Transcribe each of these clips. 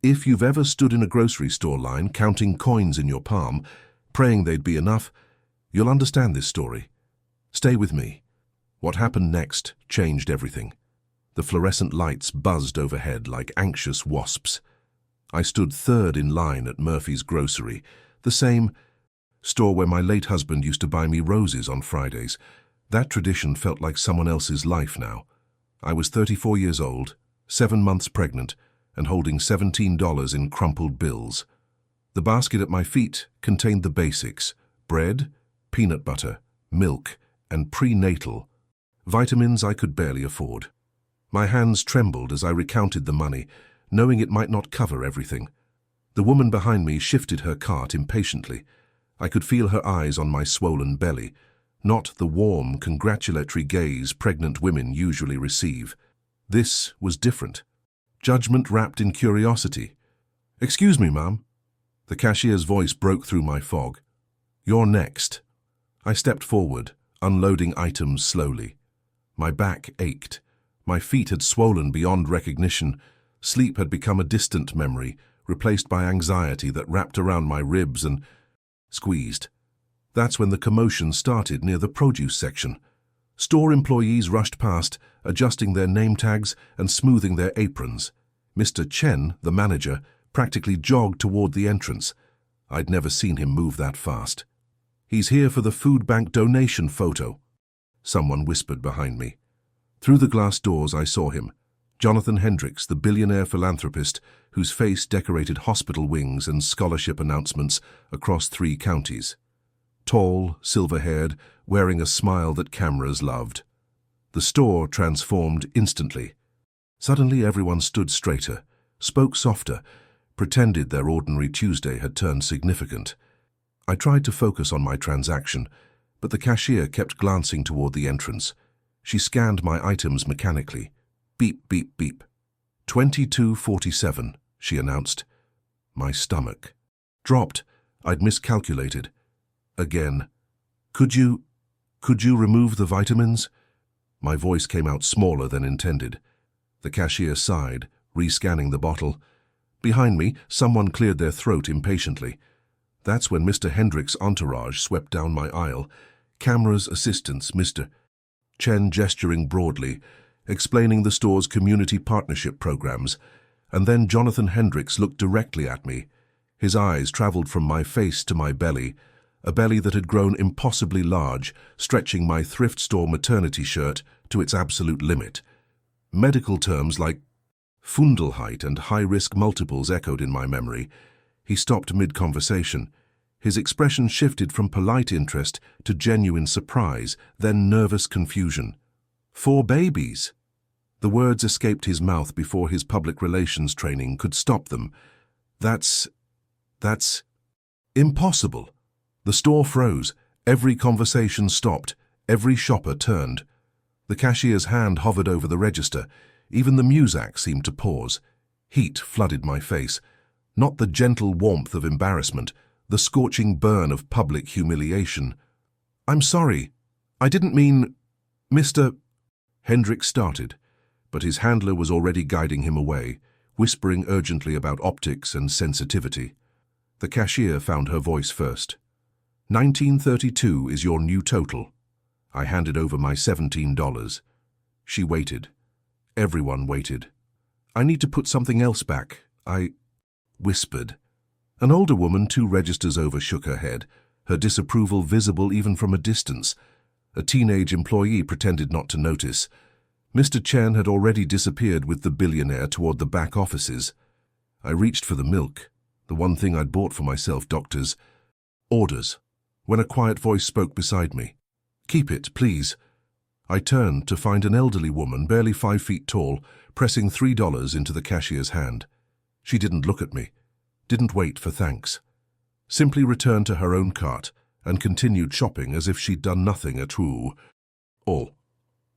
If you've ever stood in a grocery store line counting coins in your palm, praying they'd be enough, you'll understand this story. Stay with me. What happened next changed everything. The fluorescent lights buzzed overhead like anxious wasps. I stood third in line at Murphy's Grocery, the same store where my late husband used to buy me roses on Fridays. That tradition felt like someone else's life now. I was 34 years old, 7 months pregnant, and holding $17 in crumpled bills. The basket at my feet contained the basics: bread, peanut butter, milk, and prenatal vitamins I could barely afford. My hands trembled as I recounted the money, knowing it might not cover everything. The woman behind me shifted her cart impatiently. I could feel her eyes on my swollen belly, not the warm, congratulatory gaze pregnant women usually receive. This was different. Judgment wrapped in curiosity. "Excuse me, ma'am." The cashier's voice broke through my fog. "You're next." I stepped forward, unloading items slowly. My back ached. My feet had swollen beyond recognition. Sleep had become a distant memory, replaced by anxiety that wrapped around my ribs and squeezed. That's when the commotion started near the produce section. Store employees rushed past, adjusting their name tags and smoothing their aprons. Mr. Chen, the manager, practically jogged toward the entrance. I'd never seen him move that fast. "He's here for the food bank donation photo," someone whispered behind me. Through the glass doors I saw him, Jonathan Hendricks, the billionaire philanthropist whose face decorated hospital wings and scholarship announcements across 3 counties. Tall, silver-haired, wearing a smile that cameras loved. The store transformed instantly. Suddenly everyone stood straighter, spoke softer, pretended their ordinary Tuesday had turned significant. I tried to focus on my transaction, but the cashier kept glancing toward the entrance. She scanned my items mechanically. Beep, beep, beep. $22.47, she announced. My stomach dropped. I'd miscalculated. Again. Could you remove the vitamins?" My voice came out smaller than intended. The cashier sighed, rescanning the bottle. Behind me, someone cleared their throat impatiently. That's when Mr. Hendricks' entourage swept down my aisle. Cameras, assistants, Mr. Chen gesturing broadly, explaining the store's community partnership programs, and then Jonathan Hendricks looked directly at me. His eyes traveled from my face to my belly, a belly that had grown impossibly large, stretching my thrift store maternity shirt to its absolute limit. Medical terms like Fundelheit and high-risk multiples echoed in my memory. He stopped mid-conversation. His expression shifted from polite interest to genuine surprise, then nervous confusion. 4 babies! The words escaped his mouth before his public relations training could stop them. That's impossible. The store froze. Every conversation stopped. Every shopper turned. The cashier's hand hovered over the register. Even the muzak seemed to pause. Heat flooded my face. Not the gentle warmth of embarrassment, the scorching burn of public humiliation. "I'm sorry. I didn't mean..." "Mr." Hendricks started, but his handler was already guiding him away, whispering urgently about optics and sensitivity. The cashier found her voice first. $19.32 is your new total." I handed over my $17. She waited. Everyone waited. "I need to put something else back," I whispered. An older woman 2 registers over shook her head, her disapproval visible even from a distance. A teenage employee pretended not to notice. Mr. Chen had already disappeared with the billionaire toward the back offices. I reached for the milk, the one thing I'd bought for myself, doctors. "Orders," when a quiet voice spoke beside me. "Keep it, please." I turned to find an elderly woman, barely 5 feet tall, pressing $3 into the cashier's hand. She didn't look at me, didn't wait for thanks. Simply returned to her own cart and continued shopping as if she'd done nothing at all.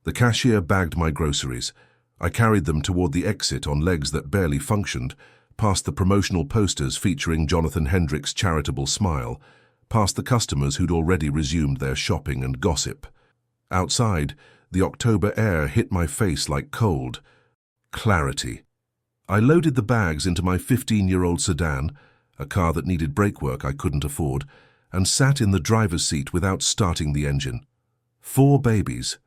The cashier bagged my groceries. I carried them toward the exit on legs that barely functioned, past the promotional posters featuring Jonathan Hendricks' charitable smile, past the customers who'd already resumed their shopping and gossip. Outside, the October air hit my face like cold. Clarity. I loaded the bags into my 15-year-old sedan, a car that needed brake work I couldn't afford, and sat in the driver's seat without starting the engine. 4 babies.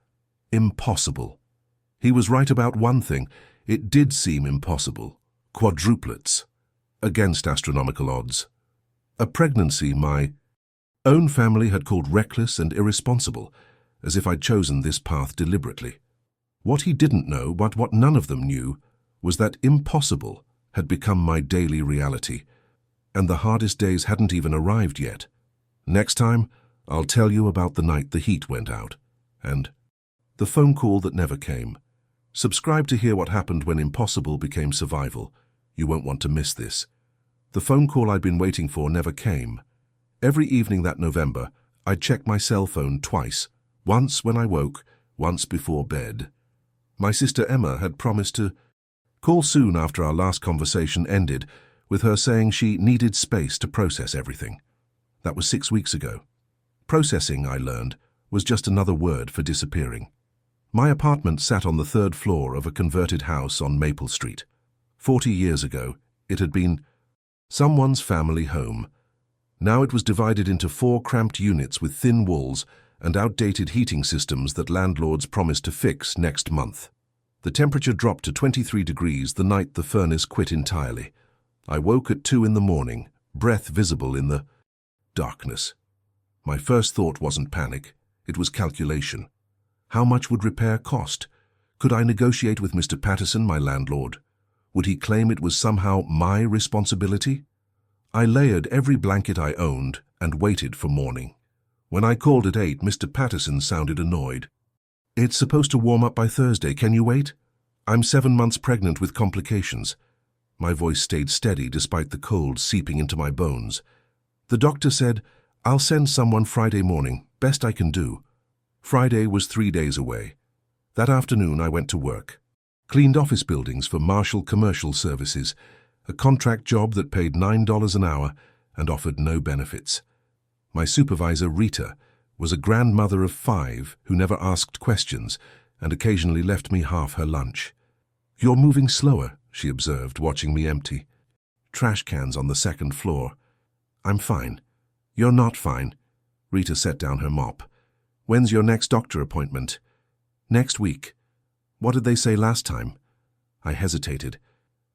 Impossible. He was right about one thing. It did seem impossible. Quadruplets. Against astronomical odds. A pregnancy my own family had called reckless and irresponsible, as if I'd chosen this path deliberately. What he didn't know, but what none of them knew, was that impossible had become my daily reality, and the hardest days hadn't even arrived yet. Next time, I'll tell you about the night the heat went out, and the phone call that never came. Subscribe to hear what happened when impossible became survival. You won't want to miss this. The phone call I'd been waiting for never came. Every evening that November, I'd check my cell phone twice, once when I woke, once before bed. My sister Emma had promised to call soon after our last conversation ended, with her saying she needed space to process everything. That was 6 weeks ago. Processing, I learned, was just another word for disappearing. My apartment sat on the 3rd floor of a converted house on Maple Street. 40 years ago, it had been someone's family home. Now it was divided into 4 cramped units with thin walls and outdated heating systems that landlords promised to fix next month. The temperature dropped to 23 degrees the night the furnace quit entirely. I woke at 2 in the morning, breath visible in the darkness. My first thought wasn't panic, it was calculation. How much would repair cost? Could I negotiate with Mr. Patterson, my landlord? Would he claim it was somehow my responsibility? I layered every blanket I owned and waited for morning. When I called at 8, Mr. Patterson sounded annoyed. "It's supposed to warm up by Thursday. Can you wait? I'm 7 months pregnant with complications." My voice stayed steady despite the cold seeping into my bones. The doctor said, "I'll send someone Friday morning, best I can do." Friday was 3 days away. That afternoon I went to work. Cleaned office buildings for Marshall Commercial Services, a contract job that paid $9 an hour and offered no benefits. My supervisor, Rita, was a grandmother of 5 who never asked questions and occasionally left me half her lunch. "You're moving slower," she observed, watching me empty. Trash cans on the 2nd floor. "I'm fine." "You're not fine." Rita set down her mop. "When's your next doctor appointment?" "Next week." "What did they say last time?" I hesitated.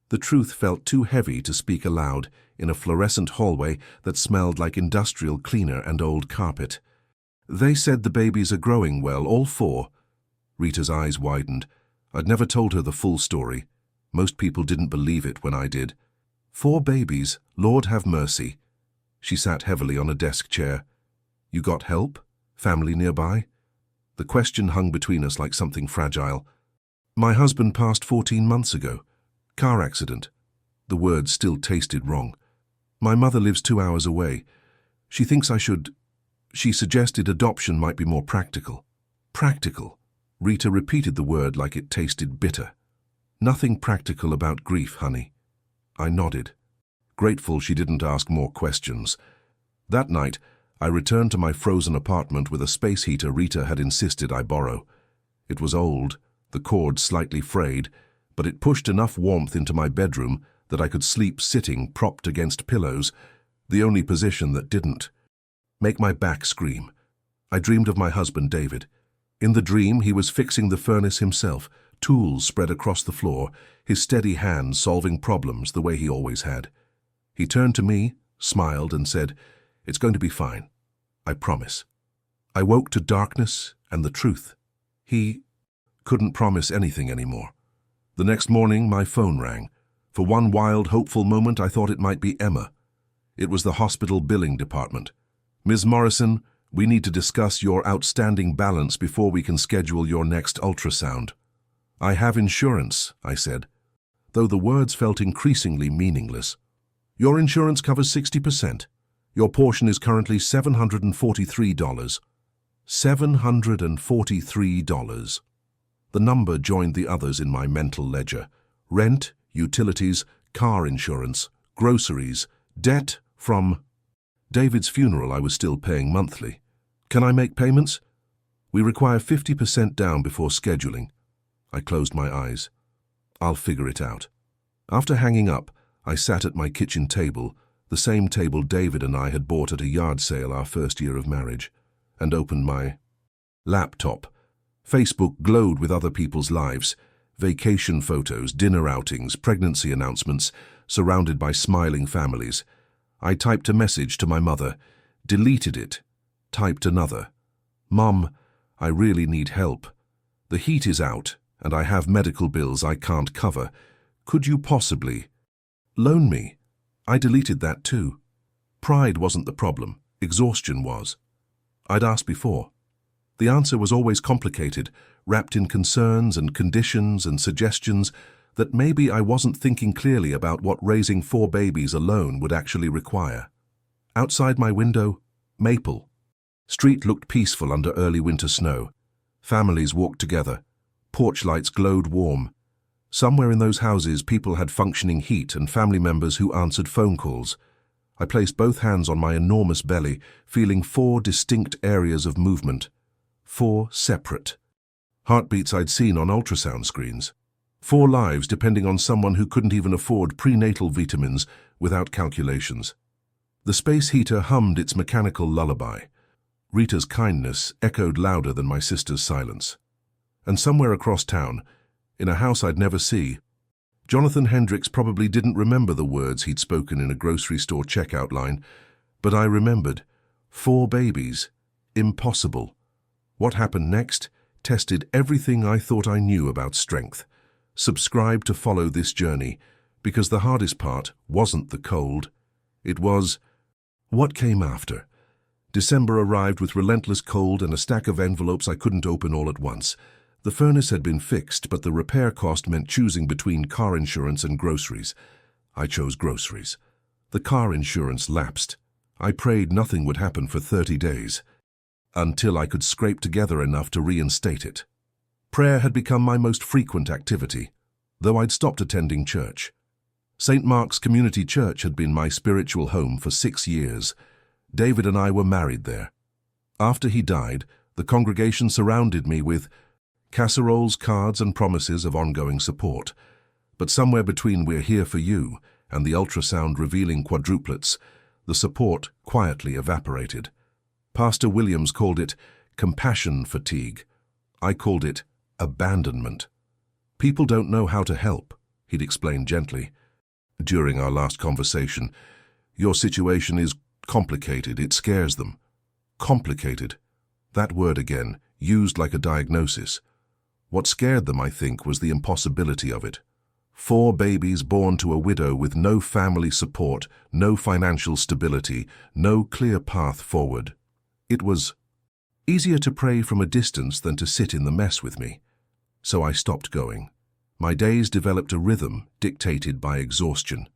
The truth felt too heavy to speak aloud in a fluorescent hallway that smelled like industrial cleaner and old carpet. "They said the babies are growing well, all 4. Rita's eyes widened. I'd never told her the full story. Most people didn't believe it when I did. 4 babies, Lord have mercy. She sat heavily on a desk chair. "You got help? Family nearby?" The question hung between us like something fragile. "My husband passed 14 months ago. Car accident." The words still tasted wrong. "My mother lives 2 hours away. She thinks I should..." She suggested adoption might be more practical. Practical. Rita repeated the word like it tasted bitter. "Nothing practical about grief, honey." I nodded, grateful she didn't ask more questions. That night, I returned to my frozen apartment with a space heater Rita had insisted I borrow. It was old, the cord slightly frayed, but it pushed enough warmth into my bedroom that I could sleep sitting propped against pillows, the only position that didn't make my back scream. I dreamed of my husband, David. In the dream, he was fixing the furnace himself, tools spread across the floor, his steady hands solving problems the way he always had. He turned to me, smiled, and said, "It's going to be fine. I promise." I woke to darkness and the truth. He couldn't promise anything anymore. The next morning, my phone rang. For one wild, hopeful moment, I thought it might be Emma. It was the hospital billing department. "Ms. Morrison, we need to discuss your outstanding balance before we can schedule your next ultrasound." "I have insurance," I said, though the words felt increasingly meaningless. "Your insurance covers 60%. Your portion is currently $743. $743. The number joined the others in my mental ledger. Rent, utilities, car insurance, groceries, debt from David's funeral I was still paying monthly. "Can I make payments?" "We require 50% down before scheduling." I closed my eyes. "I'll figure it out." After hanging up, I sat at my kitchen table, the same table David and I had bought at a yard sale our first year of marriage, and opened my laptop. Facebook glowed with other people's lives, vacation photos, dinner outings, pregnancy announcements, surrounded by smiling families. I typed a message to my mother, deleted it, typed another. Mum, I really need help. The heat is out, and I have medical bills I can't cover. Could you possibly loan me? I deleted that too. Pride wasn't the problem, exhaustion was. I'd asked before. The answer was always complicated, wrapped in concerns and conditions and suggestions that maybe I wasn't thinking clearly about what raising 4 babies alone would actually require. Outside my window, Maple. Street looked peaceful under early winter snow. Families walked together. Porch lights glowed warm. Somewhere in those houses, people had functioning heat and family members who answered phone calls. I placed both hands on my enormous belly, feeling 4 distinct areas of movement. 4 separate heartbeats I'd seen on ultrasound screens. 4 lives depending on someone who couldn't even afford prenatal vitamins without calculations. The space heater hummed its mechanical lullaby. Rita's kindness echoed louder than my sister's silence. And somewhere across town, in a house I'd never see, Jonathan Hendricks probably didn't remember the words he'd spoken in a grocery store checkout line, but I remembered. 4 babies. Impossible. What happened next tested everything I thought I knew about strength. Subscribe to follow this journey, because the hardest part wasn't the cold. It was what came after. December arrived with relentless cold and a stack of envelopes I couldn't open all at once. The furnace had been fixed, but the repair cost meant choosing between car insurance and groceries. I chose groceries. The car insurance lapsed. I prayed nothing would happen for 30 days, until I could scrape together enough to reinstate it. Prayer had become my most frequent activity, though I'd stopped attending church. St. Mark's Community Church had been my spiritual home for 6 years. David and I were married there. After he died, the congregation surrounded me with casseroles, cards, and promises of ongoing support. But somewhere between "we're here for you" and the ultrasound revealing quadruplets, the support quietly evaporated. Pastor Williams called it compassion fatigue. I called it abandonment. People don't know how to help, he'd explained gently. During our last conversation, your situation is complicated. It scares them. Complicated. That word again, used like a diagnosis. What scared them, I think, was the impossibility of it. 4 babies born to a widow with no family support, no financial stability, no clear path forward. It was easier to pray from a distance than to sit in the mess with me. So I stopped going. My days developed a rhythm dictated by exhaustion.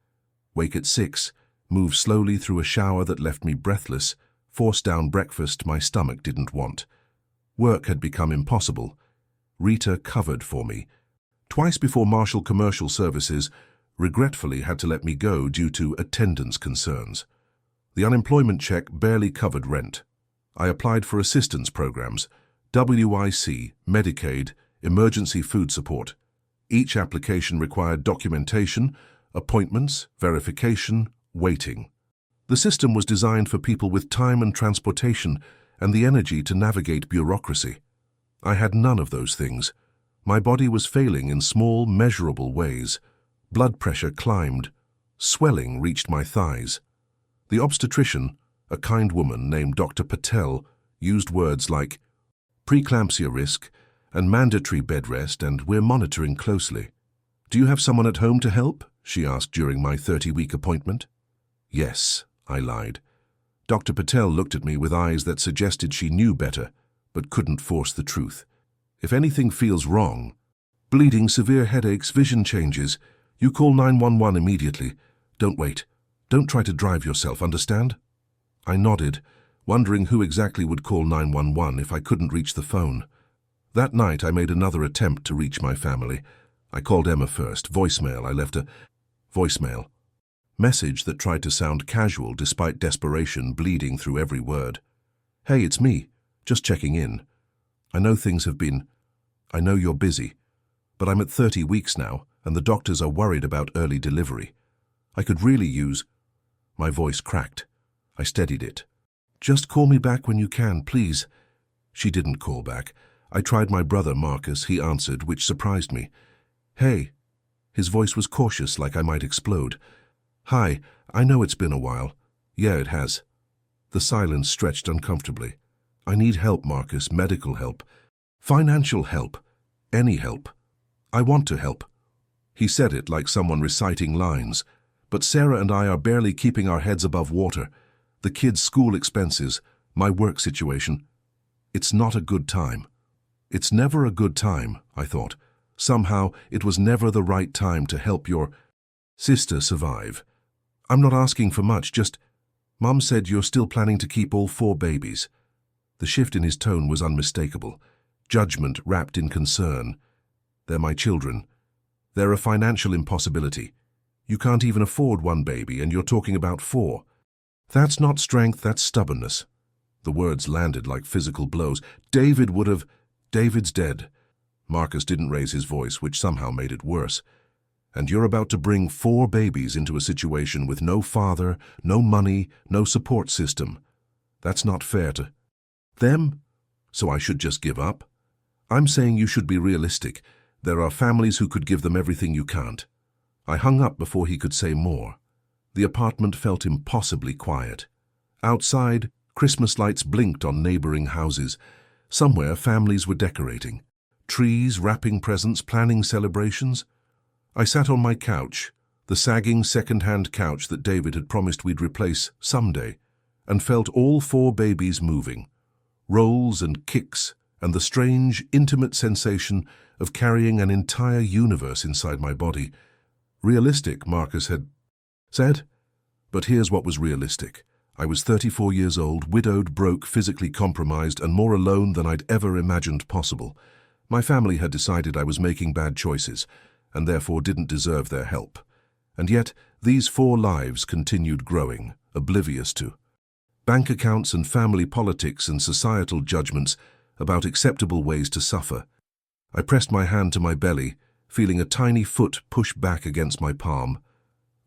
Wake at 6, move slowly through a shower that left me breathless, force down breakfast my stomach didn't want. Work had become impossible. Rita covered for me. Twice before Marshall Commercial Services regretfully had to let me go due to attendance concerns. The unemployment check barely covered rent. I applied for assistance programs, WIC, Medicaid, emergency food support. Each application required documentation, appointments, verification, waiting. The system was designed for people with time and transportation and the energy to navigate bureaucracy. I had none of those things. My body was failing in small, measurable ways. Blood pressure climbed. Swelling reached my thighs. The obstetrician, a kind woman named Dr. Patel, used words like preeclampsia risk and mandatory bed rest, and we're monitoring closely. Do you have someone at home to help? She asked during my 30-week appointment. Yes, I lied. Dr. Patel looked at me with eyes that suggested she knew better, but couldn't force the truth. If anything feels wrong, bleeding, severe headaches, vision changes, you call 911 immediately. Don't wait. Don't try to drive yourself, understand? I nodded, wondering who exactly would call 911 if I couldn't reach the phone. That night I made another attempt to reach my family. I called Emma first. Voicemail. I left a voicemail message that tried to sound casual despite desperation bleeding through every word. Hey, it's me. Just checking in. I know you're busy, but I'm at 30 weeks now. and the doctors are worried about early delivery. I could really use—" My voice cracked. I steadied it. "Just call me back when you can, please." She didn't call back. I tried my brother, Marcus. He answered, which surprised me. "Hey." His voice was cautious, like I might explode. "Hi, I know it's been a while." "Yeah, it has." The silence stretched uncomfortably. "I need help, Marcus, medical help. Financial help. Any help. I want to help." He said it like someone reciting lines. But Sarah and I are barely keeping our heads above water. The kids' school expenses, my work situation. It's not a good time. It's never a good time, I thought. Somehow, it was never the right time to help your sister survive. "I'm not asking for much, just—" "Mom said you're still planning to keep all 4 babies." The shift in his tone was unmistakable. Judgment wrapped in concern. "They're my children. They're a financial impossibility. You can't even afford 1 baby, and you're talking about 4. That's not strength, that's stubbornness." The words landed like physical blows. "David would have—" "David's dead." Marcus didn't raise his voice, which somehow made it worse. "And you're about to bring 4 babies into a situation with no father, no money, no support system. That's not fair to them. So I should just give up? I'm saying you should be realistic. There are families who could give them everything you can't." I hung up before he could say more. The apartment felt impossibly quiet. Outside, Christmas lights blinked on neighboring houses. Somewhere, families were decorating. Trees, wrapping presents, planning celebrations. I sat on my couch, the sagging second-hand couch that David had promised we'd replace someday, and felt all 4 babies moving. Rolls and kicks, and the strange, intimate sensation of carrying an entire universe inside my body. Realistic, Marcus had said. But here's what was realistic. I was 34 years old, widowed, broke, physically compromised, and more alone than I'd ever imagined possible. My family had decided I was making bad choices, and therefore didn't deserve their help. And yet, these 4 lives continued growing, oblivious to bank accounts and family politics and societal judgments about acceptable ways to suffer. I pressed my hand to my belly, feeling a tiny foot push back against my palm.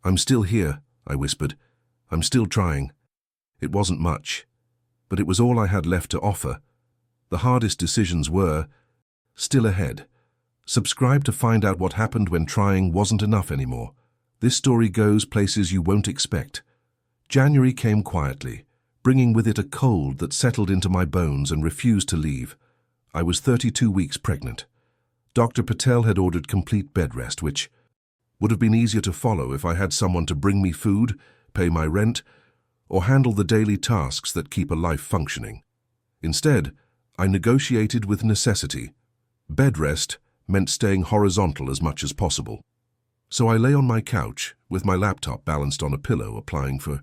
"I'm still here," I whispered. "I'm still trying." It wasn't much, but it was all I had left to offer. The hardest decisions were still ahead. Subscribe to find out what happened when trying wasn't enough anymore. This story goes places you won't expect. January came quietly, bringing with it a cold that settled into my bones and refused to leave. I was 32 weeks pregnant. Dr. Patel had ordered complete bed rest, which would have been easier to follow if I had someone to bring me food, pay my rent, or handle the daily tasks that keep a life functioning. Instead, I negotiated with necessity. Bed rest meant staying horizontal as much as possible. So I lay on my couch, with my laptop balanced on a pillow, applying for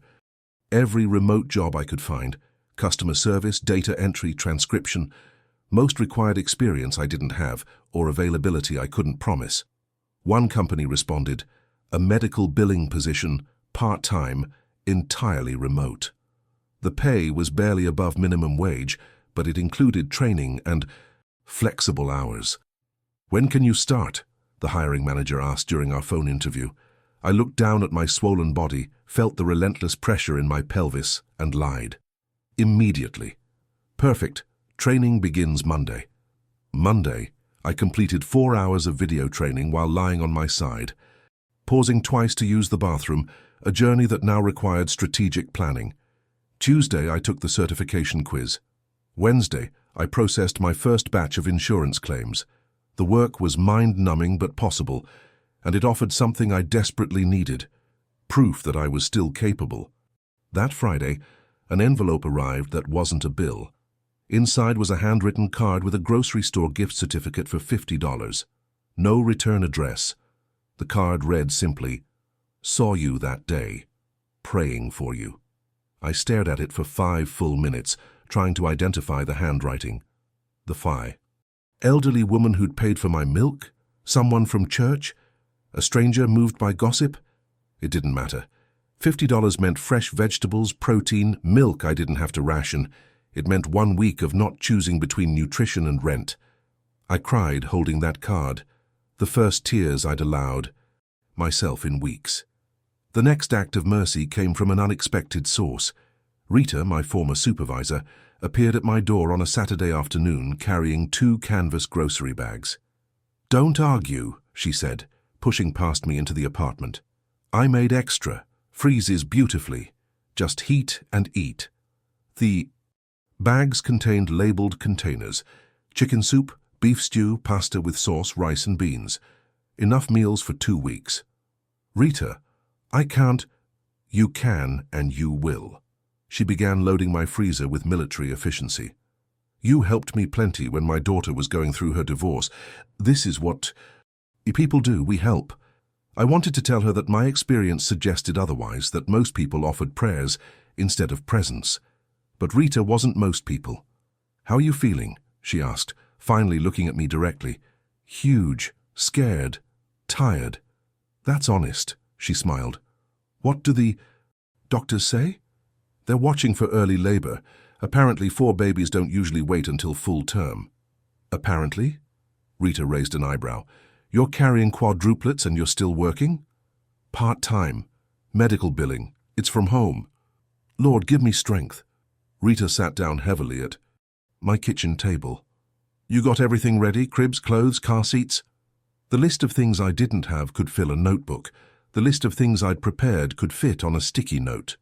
every remote job I could find: customer service, data entry, transcription. Most required experience I didn't have, or availability I couldn't promise. One company responded, a medical billing position, part-time, entirely remote. The pay was barely above minimum wage, but it included training and flexible hours. "When can you start?" the hiring manager asked during our phone interview. I looked down at my swollen body, felt the relentless pressure in my pelvis, and lied. "Immediately." "Perfect. Training begins Monday." Monday, I completed 4 hours of video training while lying on my side, pausing twice to use the bathroom, a journey that now required strategic planning. Tuesday, I took the certification quiz. Wednesday, I processed my first batch of insurance claims. The work was mind-numbing but possible, and it offered something I desperately needed: proof that I was still capable. That Friday, an envelope arrived that wasn't a bill. Inside was a handwritten card with a grocery store gift certificate for $50. No return address. The card read simply, "Saw you that day. Praying for you." I stared at it for 5 full minutes, trying to identify the handwriting. The Phi. Elderly woman who'd paid for my milk? Someone from church? A stranger moved by gossip? It didn't matter. $50 meant fresh vegetables, protein, milk I didn't have to ration. It meant 1 week of not choosing between nutrition and rent. I cried, holding that card. The first tears I'd allowed myself in weeks. The next act of mercy came from an unexpected source. Rita, my former supervisor, appeared at my door on a Saturday afternoon carrying 2 canvas grocery bags. "Don't argue," she said, pushing past me into the apartment. "I made extra, freezes beautifully. Just heat and eat." The bags contained labeled containers: chicken soup, beef stew, pasta with sauce, rice and beans. Enough meals for 2 weeks. "Rita, I can't." "You can and you will." She began loading my freezer with military efficiency. "You helped me plenty when my daughter was going through her divorce. This is what people do, we help." I wanted to tell her that my experience suggested otherwise, that most people offered prayers instead of presents. But Rita wasn't most people. "How are you feeling?" she asked, finally looking at me directly. "Huge, scared, tired." "That's honest," she smiled. "What do the doctors say?" "They're watching for early labor. Apparently 4 babies don't usually wait until full term." "Apparently?" Rita raised an eyebrow. "You're carrying quadruplets and you're still working?" "Part-time. Medical billing. It's from home." "Lord, give me strength." Rita sat down heavily at my kitchen table. "You got everything ready? Cribs, clothes, car seats?" The list of things I didn't have could fill a notebook. The list of things I'd prepared could fit on a sticky note.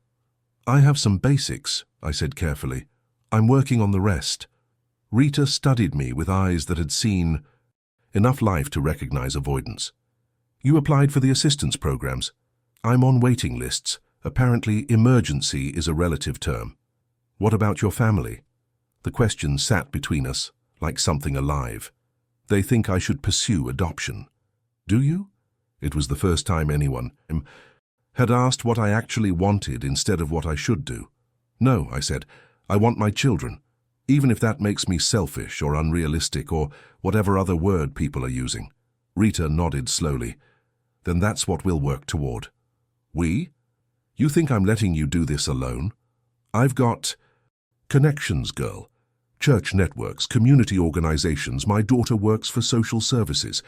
"I have some basics," I said carefully. "I'm working on the rest." Rita studied me with eyes that had seen enough life to recognize avoidance. "You applied for the assistance programs?" "I'm on waiting lists. Apparently emergency is a relative term." "What about your family?" The question sat between us like something alive. "They think I should pursue adoption." "Do you?" It was the first time anyone had asked what I actually wanted instead of what I should do. "No," I said. "I want my children, even if that makes me selfish or unrealistic or whatever other word people are using." Rita nodded slowly. "Then that's what we'll work toward." "We? You think I'm letting you do this alone?" "I've got connections, girl. Church networks, community organizations. My daughter works for social services.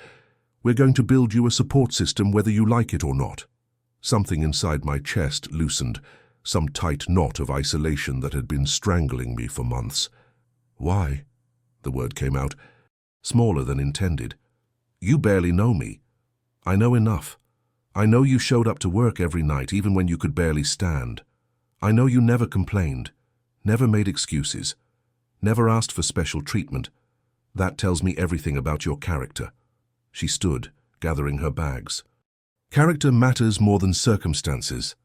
We're going to build you a support system whether you like it or not." Something inside my chest loosened, some tight knot of isolation that had been strangling me for months. "Why?" The word came out, smaller than intended. "You barely know me." "I know enough. I know you showed up to work every night, even when you could barely stand. I know you never complained, never made excuses, never asked for special treatment. That tells me everything about your character." She stood, gathering her bags. "Character matters more than circumstances."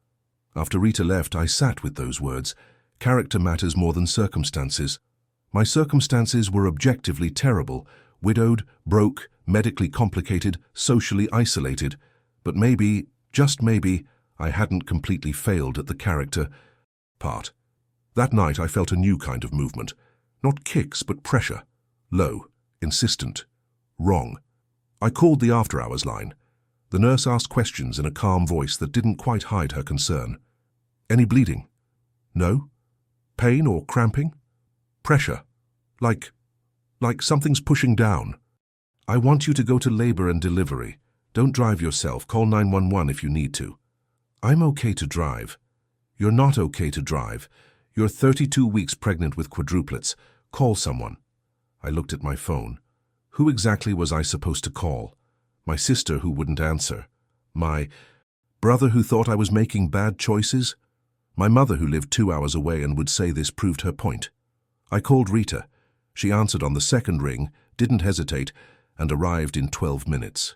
After Rita left, I sat with those words. Character matters more than circumstances. My circumstances were objectively terrible: widowed, broke, medically complicated, socially isolated. But maybe, just maybe, I hadn't completely failed at the character part. That night I felt a new kind of movement. Not kicks, but pressure. Low, insistent, wrong. I called the after-hours line. The nurse asked questions in a calm voice that didn't quite hide her concern. "Any bleeding?" "No." "Pain or cramping?" "Pressure. Like something's pushing down." "I want you to go to labor and delivery. Don't drive yourself. Call 911 if you need to." "I'm okay to drive." "You're not okay to drive. You're 32 weeks pregnant with quadruplets. Call someone." I looked at my phone. Who exactly was I supposed to call? My sister who wouldn't answer? My brother who thought I was making bad choices? My mother who lived 2 hours away and would say this proved her point? I called Rita. She answered on the second ring, didn't hesitate, and arrived in 12 minutes.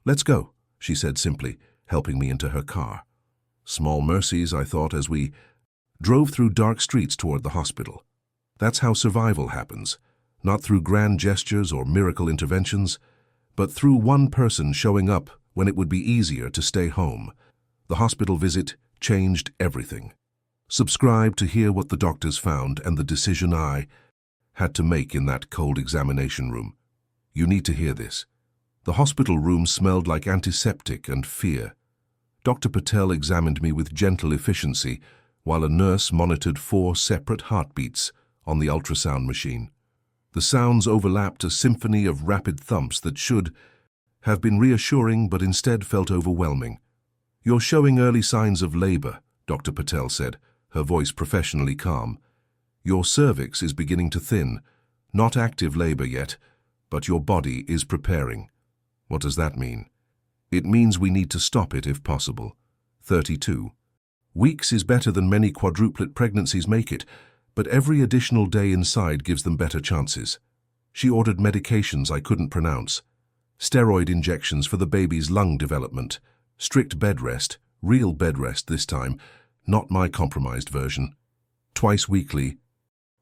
"Let's go," she said simply, helping me into her car. Small mercies, I thought, as we drove through dark streets toward the hospital. That's how survival happens, not through grand gestures or miracle interventions, but through one person showing up when it would be easier to stay home. The hospital visit changed everything. Subscribe to hear what the doctors found and the decision I had to make in that cold examination room. You need to hear this. The hospital room smelled like antiseptic and fear. Dr. Patel examined me with gentle efficiency, while a nurse monitored 4 separate heartbeats on the ultrasound machine. The sounds overlapped, a symphony of rapid thumps that should have been reassuring but instead felt overwhelming. "You're showing early signs of labor," Dr. Patel said, her voice professionally calm. "Your cervix is beginning to thin. Not active labor yet, but your body is preparing." "What does that mean?" "It means we need to stop it if possible." 32. "Weeks is better than many quadruplet pregnancies make it, but every additional day inside gives them better chances." She ordered medications I couldn't pronounce. Steroid injections for the baby's lung development. Strict bed rest, real bed rest this time, not my compromised version. Twice weekly.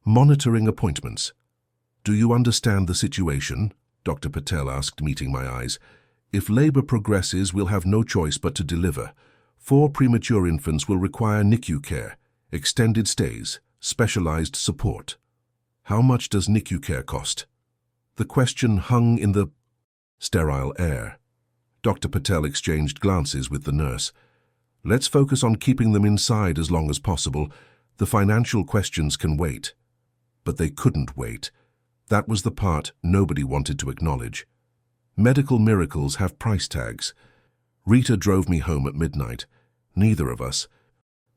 Monitoring appointments. "Do you understand the situation?" Dr. Patel asked, meeting my eyes. "If labor progresses, we'll have no choice but to deliver. 4 premature infants will require NICU care, extended stays, specialized support." "How much does NICU care cost?" The question hung in the sterile air. Dr. Patel exchanged glances with the nurse. "Let's focus on keeping them inside as long as possible. The financial questions can wait." But they couldn't wait. That was the part nobody wanted to acknowledge. Medical miracles have price tags. Rita drove me home at midnight. Neither of us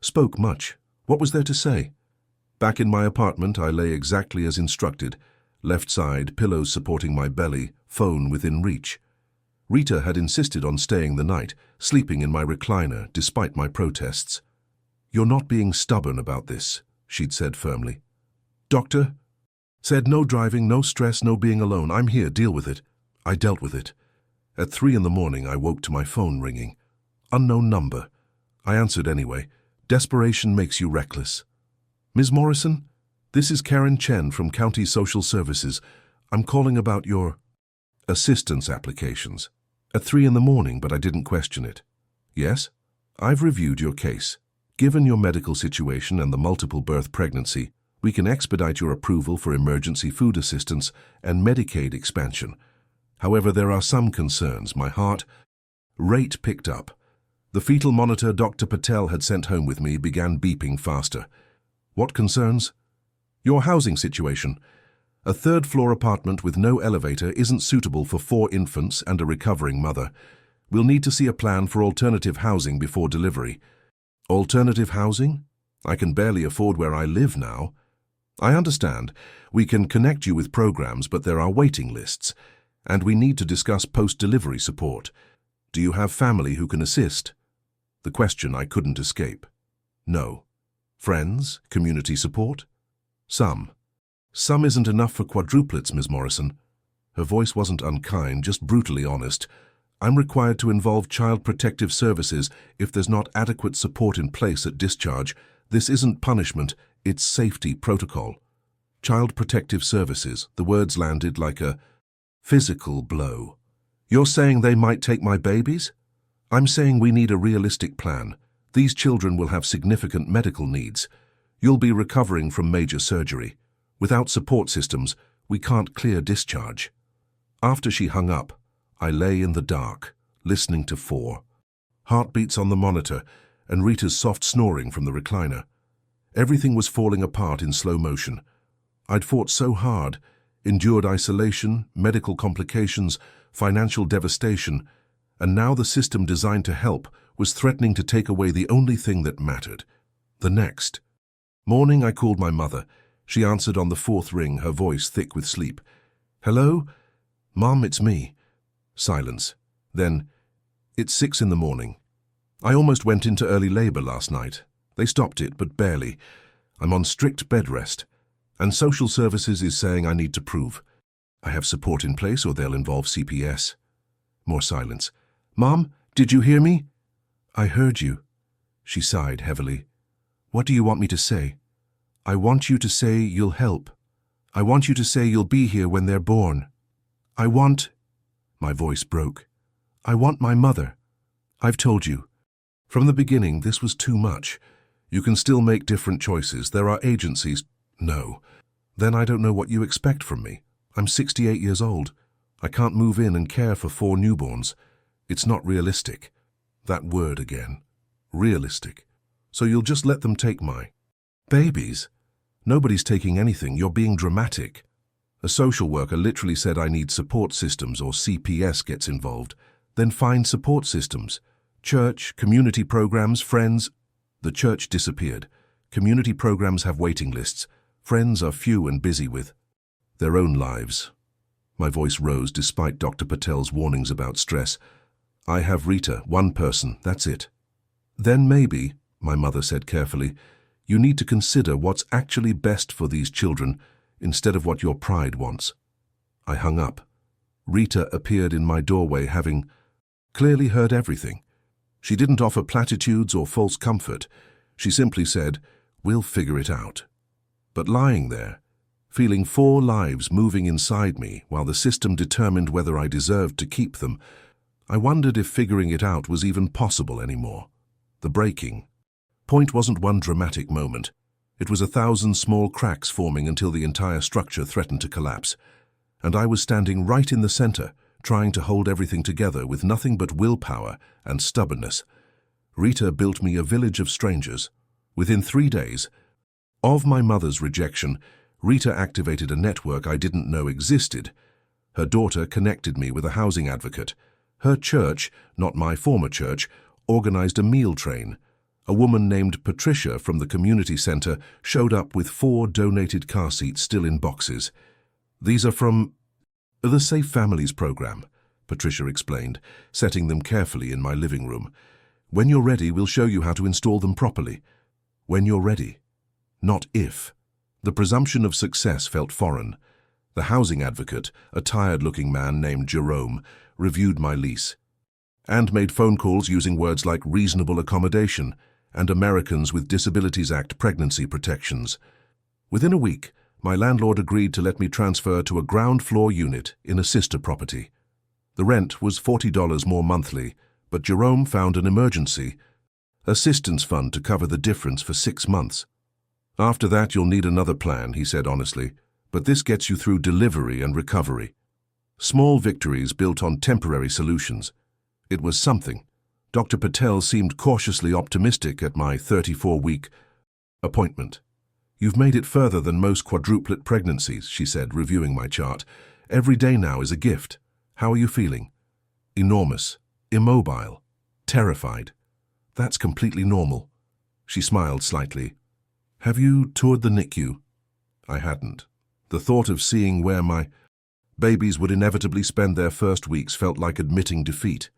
spoke much. What was there to say? Back in my apartment, I lay exactly as instructed. Left side, pillows supporting my belly, phone within reach. Rita had insisted on staying the night, sleeping in my recliner despite my protests. "You're not being stubborn about this," she'd said firmly. "Doctor?" Said, "No driving, no stress, no being alone. I'm here, deal with it." I dealt with it. At 3 in the morning, I woke to my phone ringing. Unknown number. I answered anyway. Desperation makes you reckless. "Ms. Morrison? This is Karen Chen from County Social Services. I'm calling about your assistance applications." At 3 in the morning, but I didn't question it. "Yes? I've reviewed your case. Given your medical situation and the multiple birth pregnancy, we can expedite your approval for emergency food assistance and Medicaid expansion. However, there are some concerns. My heart rate picked up. The fetal monitor Dr. Patel had sent home with me began beeping faster. "What concerns?" "Your housing situation. A 3rd-floor apartment with no elevator isn't suitable for 4 infants and a recovering mother. We'll need to see a plan for alternative housing before delivery." "Alternative housing? I can barely afford where I live now." "I understand. We can connect you with programs, but there are waiting lists. And we need to discuss post-delivery support. Do you have family who can assist?" The question I couldn't escape. "No." "Friends? Community support?" "Some." "Some isn't enough for quadruplets, Ms. Morrison." Her voice wasn't unkind, just brutally honest. "I'm required to involve Child Protective Services if there's not adequate support in place at discharge. This isn't punishment, it's safety protocol." Child Protective Services, the words landed like a physical blow. "You're saying they might take my babies?" "I'm saying we need a realistic plan. These children will have significant medical needs. You'll be recovering from major surgery. Without support systems, we can't clear discharge." After she hung up, I lay in the dark, listening to 4 heartbeats on the monitor and Rita's soft snoring from the recliner. Everything was falling apart in slow motion. I'd fought so hard, endured isolation, medical complications, financial devastation, and now the system designed to help was threatening to take away the only thing that mattered. The next morning, I called my mother. She answered on the 4th ring, her voice thick with sleep. "Hello? Mom, it's me." Silence. Then, "It's 6 in the morning. I almost went into early labor last night. They stopped it, but barely. I'm on strict bed rest. And social services is saying I need to prove I have support in place or they'll involve CPS." More silence. "Mom, did you hear me?" "I heard you." She sighed heavily. "What do you want me to say?" "I want you to say you'll help. I want you to say you'll be here when they're born. I want—" My voice broke. "I want my mother. I've told you. From the beginning, this was too much. You can still make different choices. There are agencies—" "No. Then I don't know what you expect from me. I'm 68 years old. I can't move in and care for 4 newborns. It's not realistic." That word again. Realistic. "So you'll just let them take my babies?" "Nobody's taking anything. You're being dramatic." A social worker literally said I need support systems or CPS gets involved. Then find support systems. Church, community programs, friends. The church disappeared. Community programs have waiting lists. Friends are few and busy with their own lives. My voice rose despite Dr. Patel's warnings about stress. I have Rita, one person, that's it. Then maybe, my mother said carefully, you need to consider what's actually best for these children instead of what your pride wants. I hung up. Rita appeared in my doorway having clearly heard everything. She didn't offer platitudes or false comfort. She simply said, "We'll figure it out." But lying there, feeling 4 lives moving inside me while the system determined whether I deserved to keep them, I wondered if figuring it out was even possible anymore. The breaking point wasn't one dramatic moment. It was 1,000 small cracks forming until the entire structure threatened to collapse. And I was standing right in the center, trying to hold everything together with nothing but willpower and stubbornness. Rita built me a village of strangers. Within 3 days of my mother's rejection, Rita activated a network I didn't know existed. Her daughter connected me with a housing advocate. Her church, not my former church, organized a meal train. A woman named Patricia from the community center showed up with 4 donated car seats still in boxes. These are from the Safe Families program, Patricia explained, setting them carefully in my living room. When you're ready, we'll show you how to install them properly. When you're ready, not if. The presumption of success felt foreign. The housing advocate, a tired-looking man named Jerome, reviewed my lease and made phone calls using words like reasonable accommodation and Americans with Disabilities Act pregnancy protections. Within a week, my landlord agreed to let me transfer to a ground-floor unit in a sister property. The rent was $40 more monthly, but Jerome found an emergency assistance fund to cover the difference for 6 months. After that, you'll need another plan, he said honestly, but this gets you through delivery and recovery. Small victories built on temporary solutions. It was something. Dr. Patel seemed cautiously optimistic at my 34-week appointment. You've made it further than most quadruplet pregnancies, she said, reviewing my chart. Every day now is a gift. How are you feeling? Enormous, immobile, terrified. That's completely normal. She smiled slightly. Have you toured the NICU? I hadn't. The thought of seeing where my babies would inevitably spend their first weeks felt like admitting defeat.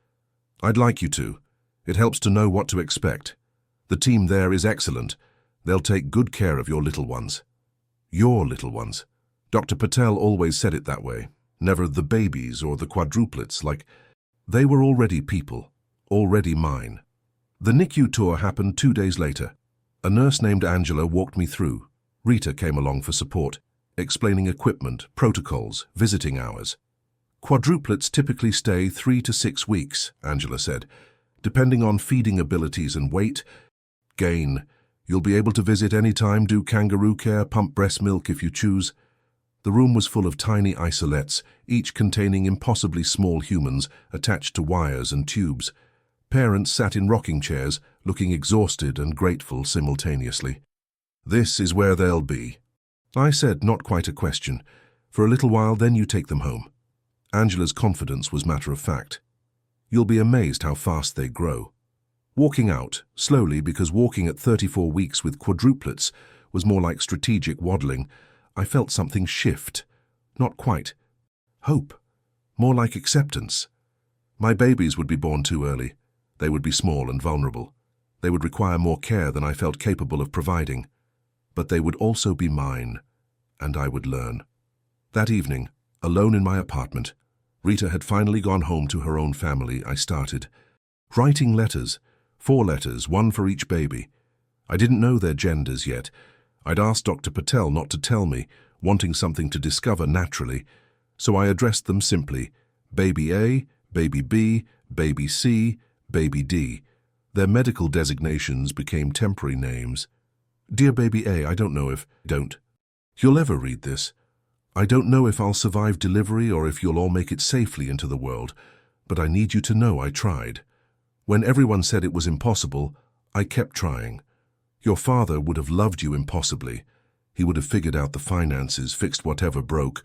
I'd like you to. It helps to know what to expect. The team there is excellent. They'll take good care of your little ones. Your little ones. Dr. Patel always said it that way. Never the babies or the quadruplets, like they were already people, already mine. The NICU tour happened 2 days later. A nurse named Angela walked me through. Rita came along for support, explaining equipment, protocols, visiting hours. Quadruplets typically stay 3 to 6 weeks, Angela said. Depending on feeding abilities and weight gain, you'll be able to visit any time, do kangaroo care, pump breast milk if you choose. The room was full of tiny isolettes, each containing impossibly small humans attached to wires and tubes. Parents sat in rocking chairs, looking exhausted and grateful simultaneously. This is where they'll be. I said, not quite a question. For a little while, then you take them home. Angela's confidence was matter of fact. You'll be amazed how fast they grow. Walking out, slowly because walking at 34 weeks with quadruplets was more like strategic waddling, I felt something shift. Not quite. Hope. More like acceptance. My babies would be born too early. They would be small and vulnerable. They would require more care than I felt capable of providing. But they would also be mine, and I would learn. That evening, alone in my apartment, Rita had finally gone home to her own family. I started writing letters, 4 letters, 1 for each baby. I didn't know their genders yet. I'd asked Dr. Patel not to tell me, wanting something to discover naturally, so I addressed them simply, Baby A, Baby B, Baby C, Baby D. Their medical designations became temporary names. Dear Baby A, I don't know if you'll ever read this. I don't know if I'll survive delivery or if you'll all make it safely into the world, but I need you to know I tried. When everyone said it was impossible, I kept trying. Your father would have loved you impossibly. He would have figured out the finances, fixed whatever broke,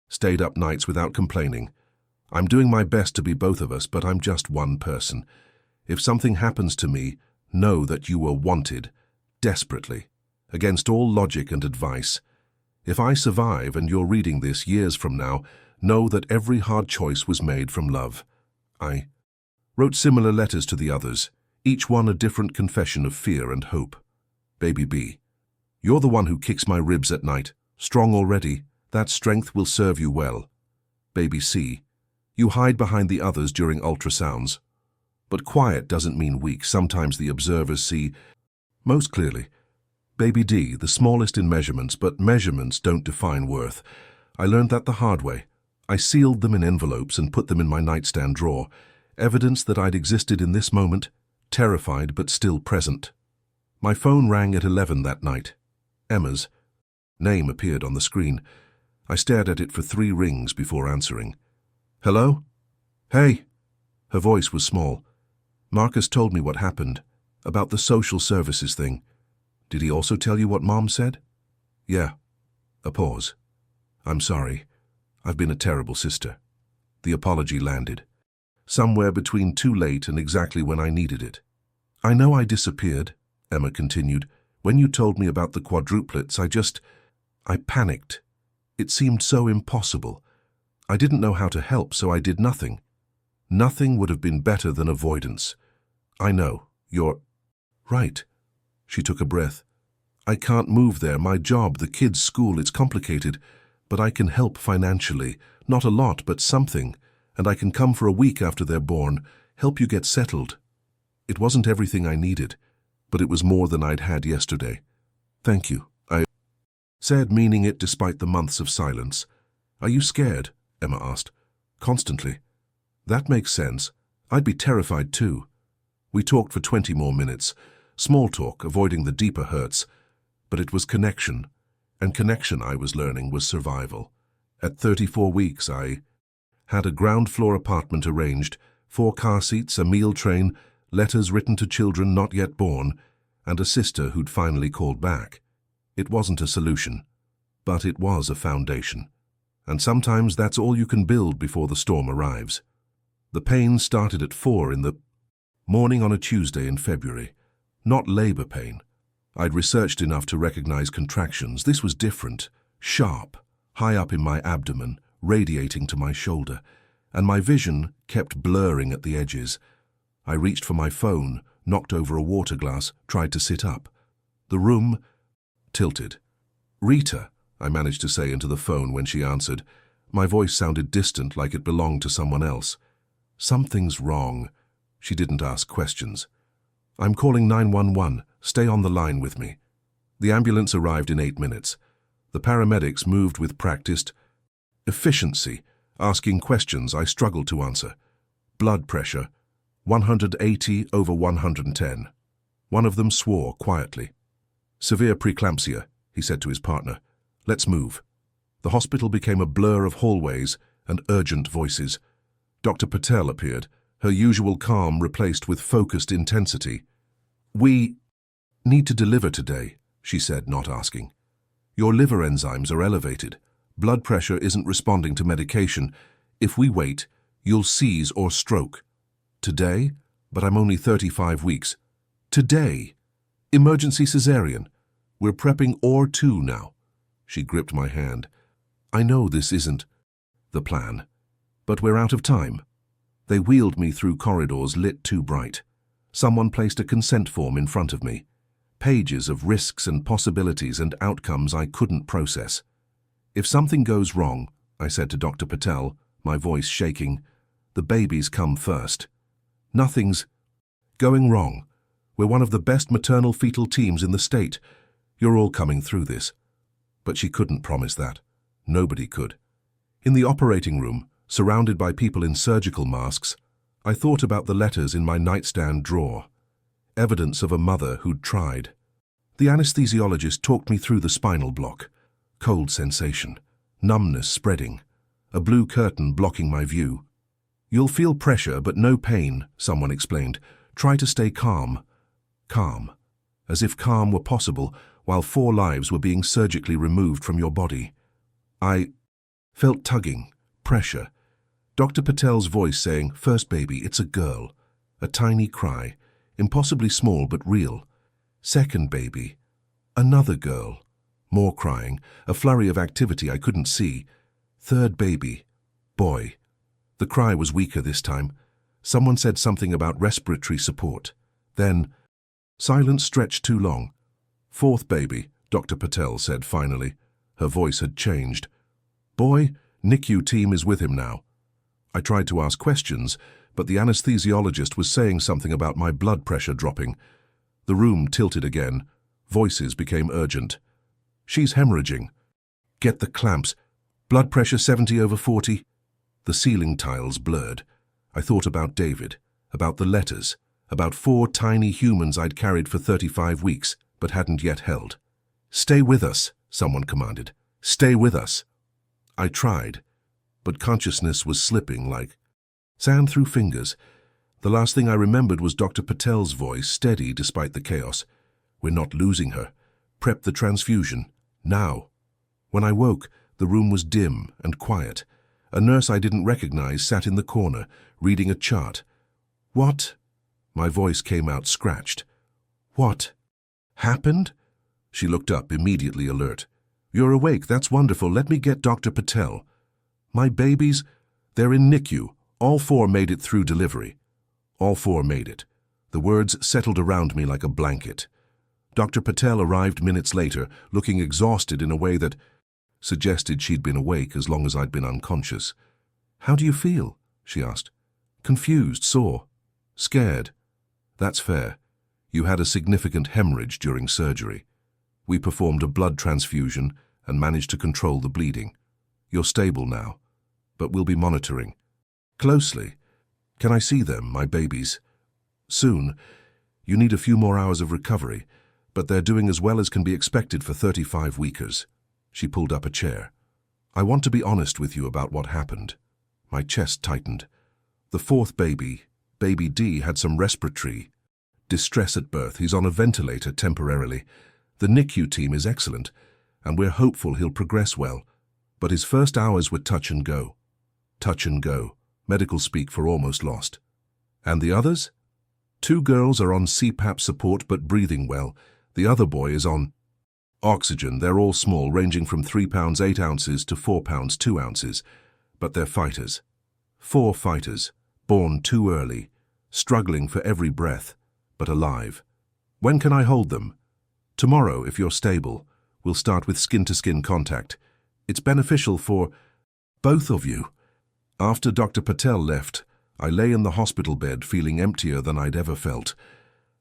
Stayed up nights without complaining. I'm doing my best to be both of us, but I'm just one person. If something happens to me, know that you were wanted, desperately, against all logic and advice. If I survive and you're reading this years from now, know that every hard choice was made from love. I wrote similar letters to the others, each one a different confession of fear and hope. Baby B, you're the one who kicks my ribs at night. Strong already, that strength will serve you well. Baby C, you hide behind the others during ultrasounds. But quiet doesn't mean weak. Sometimes the observers see most clearly. Baby D, the smallest in measurements, but measurements don't define worth. I learned that the hard way. I sealed them in envelopes and put them in my nightstand drawer, evidence that I'd existed in this moment, terrified but still present. My phone rang at 11 that night. Emma's name appeared on the screen. I stared at it for 3 rings before answering. Hello? Hey. Her voice was small. Marcus told me what happened, about the social services thing. Did he also tell you what Mom said? Yeah. A pause. I'm sorry. I've been a terrible sister. The apology landed. Somewhere between too late and exactly when I needed it. I know I disappeared, Emma continued. When you told me about the quadruplets, I panicked. It seemed so impossible. I didn't know how to help, so I did nothing. Nothing would have been better than avoidance. I know, you're right. She took a breath. I can't move there, my job, the kids' school, it's complicated. But I can help financially. Not a lot, but something. And I can come for a week after they're born, help you get settled. It wasn't everything I needed, but it was more than I'd had yesterday. Thank you, I said, meaning it despite the months of silence. Are you scared? Emma asked. Constantly. That makes sense. I'd be terrified too. We talked for 20 more minutes. Small talk, avoiding the deeper hurts. But it was connection. And connection, I was learning, was survival. At 34 weeks, I had a ground-floor apartment arranged, 4 car seats, a meal train, letters written to children not yet born, and a sister who'd finally called back. It wasn't a solution, but it was a foundation. And sometimes that's all you can build before the storm arrives. The pain started at 4 in the morning on a Tuesday in February. Not labor pain. I'd researched enough to recognize contractions. This was different, sharp, high up in my abdomen, radiating to my shoulder, and my vision kept blurring at the edges. I reached for my phone, knocked over a water glass, tried to sit up. The room tilted. Rita, I managed to say into the phone when she answered. My voice sounded distant, like it belonged to someone else. Something's wrong. She didn't ask questions. I'm calling 911. Stay on the line with me. The ambulance arrived in 8 minutes. The paramedics moved with practiced efficiency, asking questions I struggled to answer. Blood pressure, 180/110. One of them swore quietly. Severe preeclampsia, he said to his partner. Let's move. The hospital became a blur of hallways and urgent voices. Dr. Patel appeared, her usual calm replaced with focused intensity. We need to deliver today, she said, not asking. Your liver enzymes are elevated. Blood pressure isn't responding to medication. If we wait, you'll seize or stroke. Today? But I'm only 35 weeks. Today? Emergency cesarean. We're prepping OR2 now. She gripped my hand. I know this isn't the plan, but we're out of time. They wheeled me through corridors lit too bright. Someone placed a consent form in front of me. Pages of risks and possibilities and outcomes I couldn't process. If something goes wrong, I said to Dr. Patel, my voice shaking, the babies come first. Nothing's going wrong. We're one of the best maternal fetal teams in the state. You're all coming through this. But she couldn't promise that. Nobody could. In the operating room, surrounded by people in surgical masks, I thought about the letters in my nightstand drawer. Evidence of a mother who'd tried. The anesthesiologist talked me through the spinal block. Cold sensation. Numbness spreading. A blue curtain blocking my view. You'll feel pressure but no pain, someone explained. Try to stay calm. Calm. As if calm were possible while 4 lives were being surgically removed from your body. I Felt tugging, pressure. Dr. Patel's voice saying, "First baby, it's a girl." A tiny cry, impossibly small but real. Second baby. Another girl. More crying, a flurry of activity I couldn't see. Third baby. Boy. The cry was weaker this time. Someone said something about respiratory support. Then, silence stretched too long. Fourth baby, Dr. Patel said finally. Her voice had changed. Boy, NICU team is with him now. I tried to ask questions, but the anesthesiologist was saying something about my blood pressure dropping. The room tilted again. Voices became urgent. She's hemorrhaging. Get the clamps. Blood pressure 70/40. The ceiling tiles blurred. I thought about David, about the letters, about 4 tiny humans I'd carried for 35 weeks, but hadn't yet held. Stay with us, someone commanded. Stay with us. I tried, but consciousness was slipping like sand through fingers. The last thing I remembered was Dr. Patel's voice, steady despite the chaos. We're not losing her. Prep the transfusion. Now. When I woke, the room was dim and quiet. A nurse I didn't recognize sat in the corner, reading a chart. What? My voice came out scratched. What? Happened? She looked up, immediately alert. You're awake, that's wonderful. Let me get Dr. Patel. My babies? They're in NICU. All 4 made it through delivery. All 4 made it. The words settled around me like a blanket. Dr. Patel arrived minutes later, looking exhausted in a way that suggested she'd been awake as long as I'd been unconscious. How do you feel? She asked. Confused, sore, scared. That's fair. You had a significant hemorrhage during surgery. We performed a blood transfusion and managed to control the bleeding. You're stable now, but we'll be monitoring closely. Can I see them, my babies? Soon. You need a few more hours of recovery, but they're doing as well as can be expected for 35 weekers. She pulled up a chair. I want to be honest with you about what happened. My chest tightened. The 4th baby, baby D, had some respiratory distress at birth. He's on a ventilator temporarily. The NICU team is excellent, and we're hopeful he'll progress well. But his first hours were touch and go. Touch and go. Medical speak for almost lost. And the others? 2 girls are on CPAP support but breathing well. The other boy is on oxygen. They're all small, ranging from 3 pounds 8 ounces to 4 pounds 2 ounces. But they're fighters. 4 fighters, born too early, struggling for every breath, but alive. When can I hold them? Tomorrow, if you're stable. We'll start with skin-to-skin contact. It's beneficial for both of you. After Dr. Patel left, I lay in the hospital bed feeling emptier than I'd ever felt.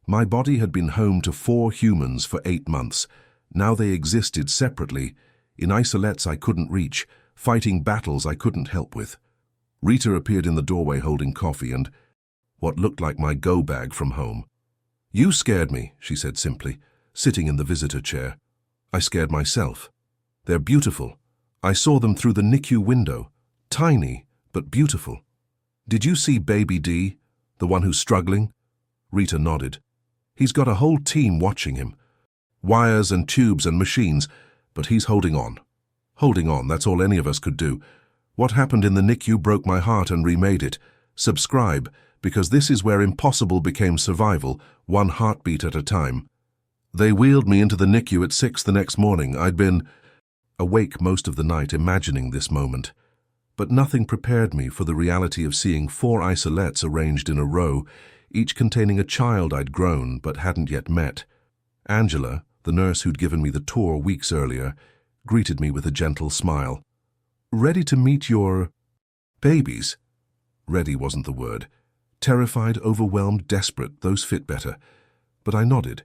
My body had been home to 4 humans for 8 months. Now they existed separately, in isolates I couldn't reach, fighting battles I couldn't help with. Rita appeared in the doorway holding coffee and what looked like my go bag from home. You scared me, she said simply, sitting in the visitor chair. I scared myself. They're beautiful. I saw them through the NICU window. Tiny, but beautiful. Did you see baby D, the one who's struggling? Rita nodded. He's got a whole team watching him. Wires and tubes and machines, but he's holding on. Holding on, that's all any of us could do. What happened in the NICU broke my heart and remade it. Subscribe, because this is where impossible became survival, 1 heartbeat at a time. They wheeled me into the NICU at 6 the next morning. I'd been awake most of the night imagining this moment. But nothing prepared me for the reality of seeing 4 isolates arranged in a row, each containing a child I'd grown but hadn't yet met. Angela, the nurse who'd given me the tour weeks earlier, greeted me with a gentle smile. Ready to meet your babies? Ready wasn't the word. Terrified, overwhelmed, desperate, those fit better. But I nodded.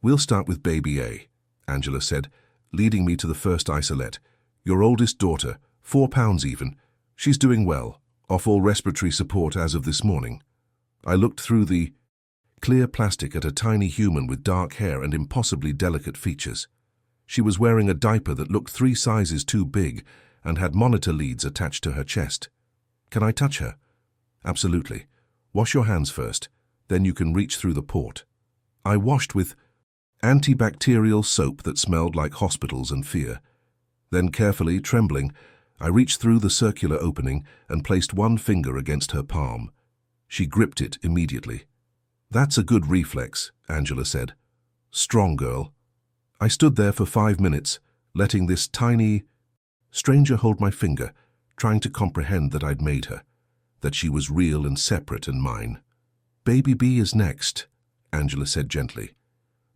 We'll start with baby A, Angela said, leading me to the first isolate. Your oldest daughter, 4 pounds even. She's doing well, off all respiratory support as of this morning. I looked through the clear plastic at a tiny human with dark hair and impossibly delicate features. She was wearing a diaper that looked 3 sizes too big and had monitor leads attached to her chest. Can I touch her? Absolutely. Wash your hands first, then you can reach through the port. I washed with antibacterial soap that smelled like hospitals and fear. Then carefully, trembling, I reached through the circular opening and placed one finger against her palm. She gripped it immediately. "That's a good reflex," Angela said. "Strong girl." I stood there for 5 minutes, letting this tiny stranger hold my finger, trying to comprehend that I'd made her, that she was real and separate and mine. "Baby B is next," Angela said gently.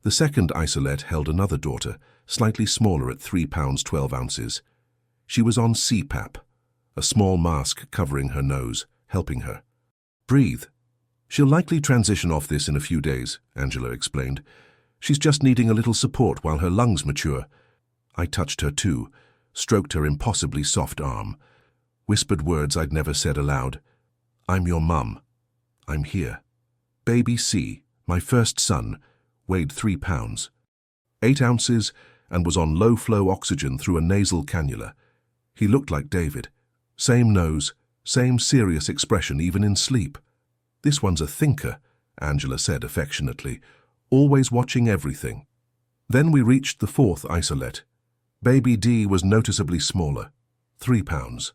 The second isolette held another daughter, slightly smaller at 3 pounds 12 ounces. She was on CPAP, a small mask covering her nose, helping her. "Breathe. She'll likely transition off this in a few days," Angela explained. "She's just needing a little support while her lungs mature." I touched her too, stroked her impossibly soft arm, whispered words I'd never said aloud. "I'm your mum. I'm here." Baby C, my first son, weighed 3 pounds, 8 ounces, and was on low-flow oxygen through a nasal cannula. He looked like David. Same nose, same serious expression even in sleep. "This one's a thinker," Angela said affectionately, "always watching everything." Then we reached the fourth isolette. Baby D was noticeably smaller, 3 pounds,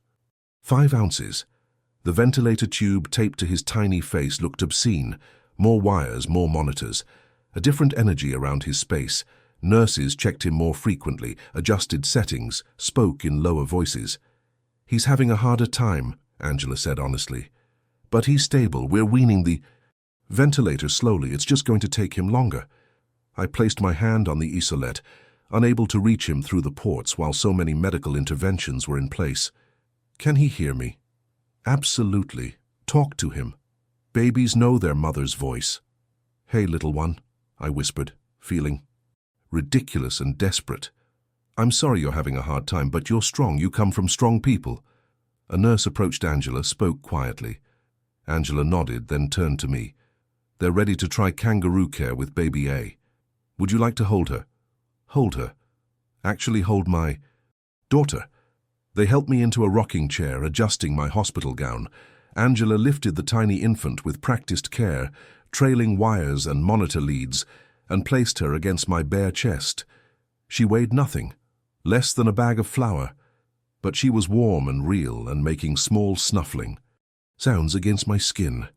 5 ounces. The ventilator tube taped to his tiny face looked obscene. More wires, more monitors. A different energy around his space. Nurses checked him more frequently, adjusted settings, spoke in lower voices. "He's having a harder time," Angela said honestly. "But he's stable. We're weaning the ventilator slowly. It's just going to take him longer." I placed my hand on the isolette, unable to reach him through the ports while so many medical interventions were in place. "Can he hear me?" "Absolutely. Talk to him. Babies know their mother's voice." "Hey, little one," I whispered, feeling ridiculous and desperate. "I'm sorry you're having a hard time, but you're strong. You come from strong people." A nurse approached Angela, spoke quietly. Angela nodded, then turned to me. "They're ready to try kangaroo care with baby A. Would you like to hold her?" "Hold her?" "Actually hold my daughter." They helped me into a rocking chair, adjusting my hospital gown. Angela lifted the tiny infant with practiced care, trailing wires and monitor leads, and placed her against my bare chest. She weighed nothing, less than a bag of flour, but she was warm and real and making small snuffling sounds against my skin.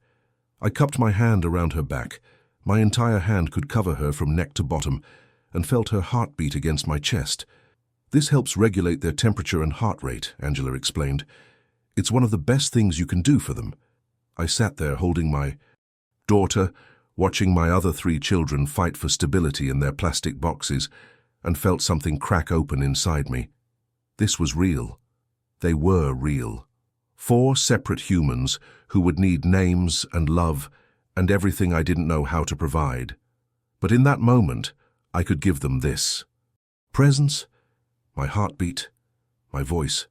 I cupped my hand around her back. My entire hand could cover her from neck to bottom, and felt her heartbeat against my chest. "This helps regulate their temperature and heart rate," Angela explained. "It's one of the best things you can do for them." I sat there holding my daughter, watching my other 3 children fight for stability in their plastic boxes, and felt something crack open inside me. This was real. They were real. 4 separate humans who would need names and love and everything I didn't know how to provide. But in that moment, I could give them this. Presence, my heartbeat, my voice,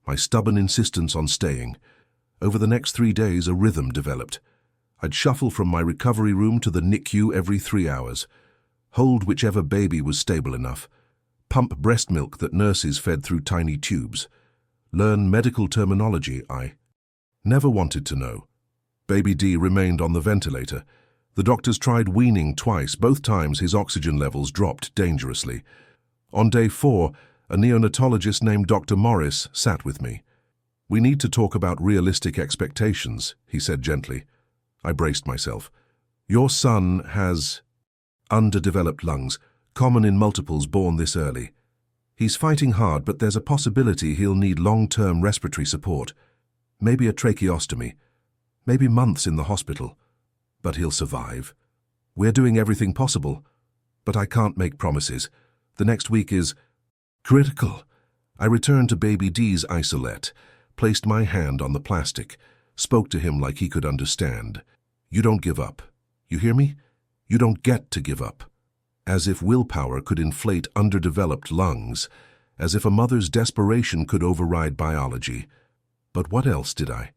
my stubborn insistence on staying. Over the next 3 days, a rhythm developed. I'd shuffle from my recovery room to the NICU every 3 hours, hold whichever baby was stable enough, pump breast milk that nurses fed through tiny tubes, learn medical terminology I never wanted to know. Baby D remained on the ventilator. The doctors tried weaning twice. Both times his oxygen levels dropped dangerously. On day 4, a neonatologist named Dr. Morris sat with me. "We need to talk about realistic expectations," he said gently. I braced myself. "Your son has underdeveloped lungs, common in multiples born this early. He's fighting hard, but there's a possibility he'll need long-term respiratory support, maybe a tracheostomy, maybe months in the hospital. But he'll survive. We're doing everything possible, but I can't make promises. The next week is critical." I returned to baby D's isolette, placed my hand on the plastic, spoke to him like he could understand. "You don't give up. You hear me? You don't get to give up." As if willpower could inflate underdeveloped lungs, as if a mother's desperation could override biology. But what else did I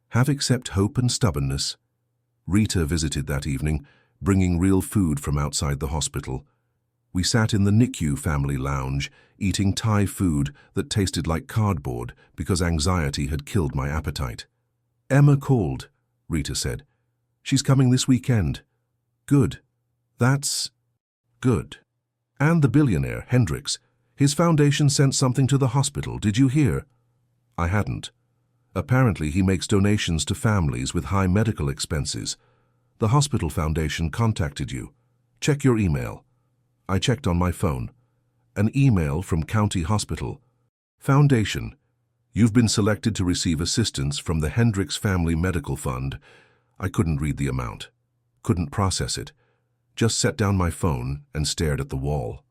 have except hope and stubbornness? Rita visited that evening, bringing real food from outside the hospital. We sat in the NICU family lounge, eating Thai food that tasted like cardboard because anxiety had killed my appetite. "Emma called," Rita said. "She's coming this weekend." "Good. That's good." "And the billionaire, Hendricks. His foundation sent something to the hospital. Did you hear?" I hadn't. Apparently, he makes donations to families with high medical expenses. The hospital foundation contacted you. Check your email. I checked on my phone. An email from County Hospital. Foundation. You've been selected to receive assistance from the Hendricks Family Medical Fund. I couldn't read the amount. Couldn't process it. Just set down my phone and stared at the wall.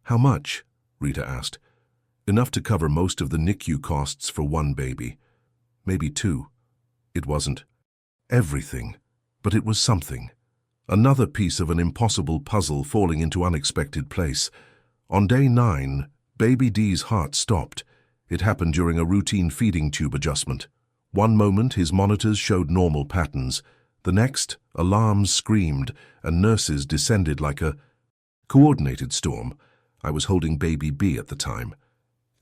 How much? Rita asked. Enough to cover most of the NICU costs for one baby. Maybe two. It wasn't everything, but it was something. Another piece of an impossible puzzle falling into unexpected place. On day 9, baby D's heart stopped. It happened during a routine feeding tube adjustment. One moment his monitors showed normal patterns. The next, alarms screamed and nurses descended like a coordinated storm. I was holding baby B at the time.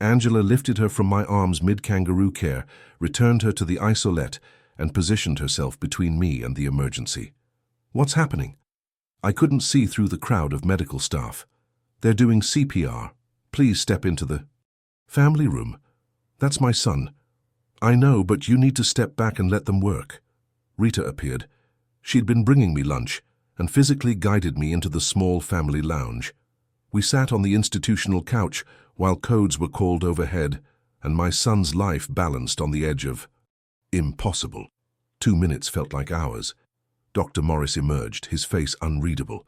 Angela lifted her from my arms mid-kangaroo care, returned her to the isolette, and positioned herself between me and the emergency. What's happening? I couldn't see through the crowd of medical staff. They're doing CPR. Please step into the family room. That's my son. I know, but you need to step back and let them work. Rita appeared. She'd been bringing me lunch and physically guided me into the small family lounge. We sat on the institutional couch while codes were called overhead, and my son's life balanced on the edge of impossible. 2 minutes felt like hours. Dr. Morris emerged, his face unreadable.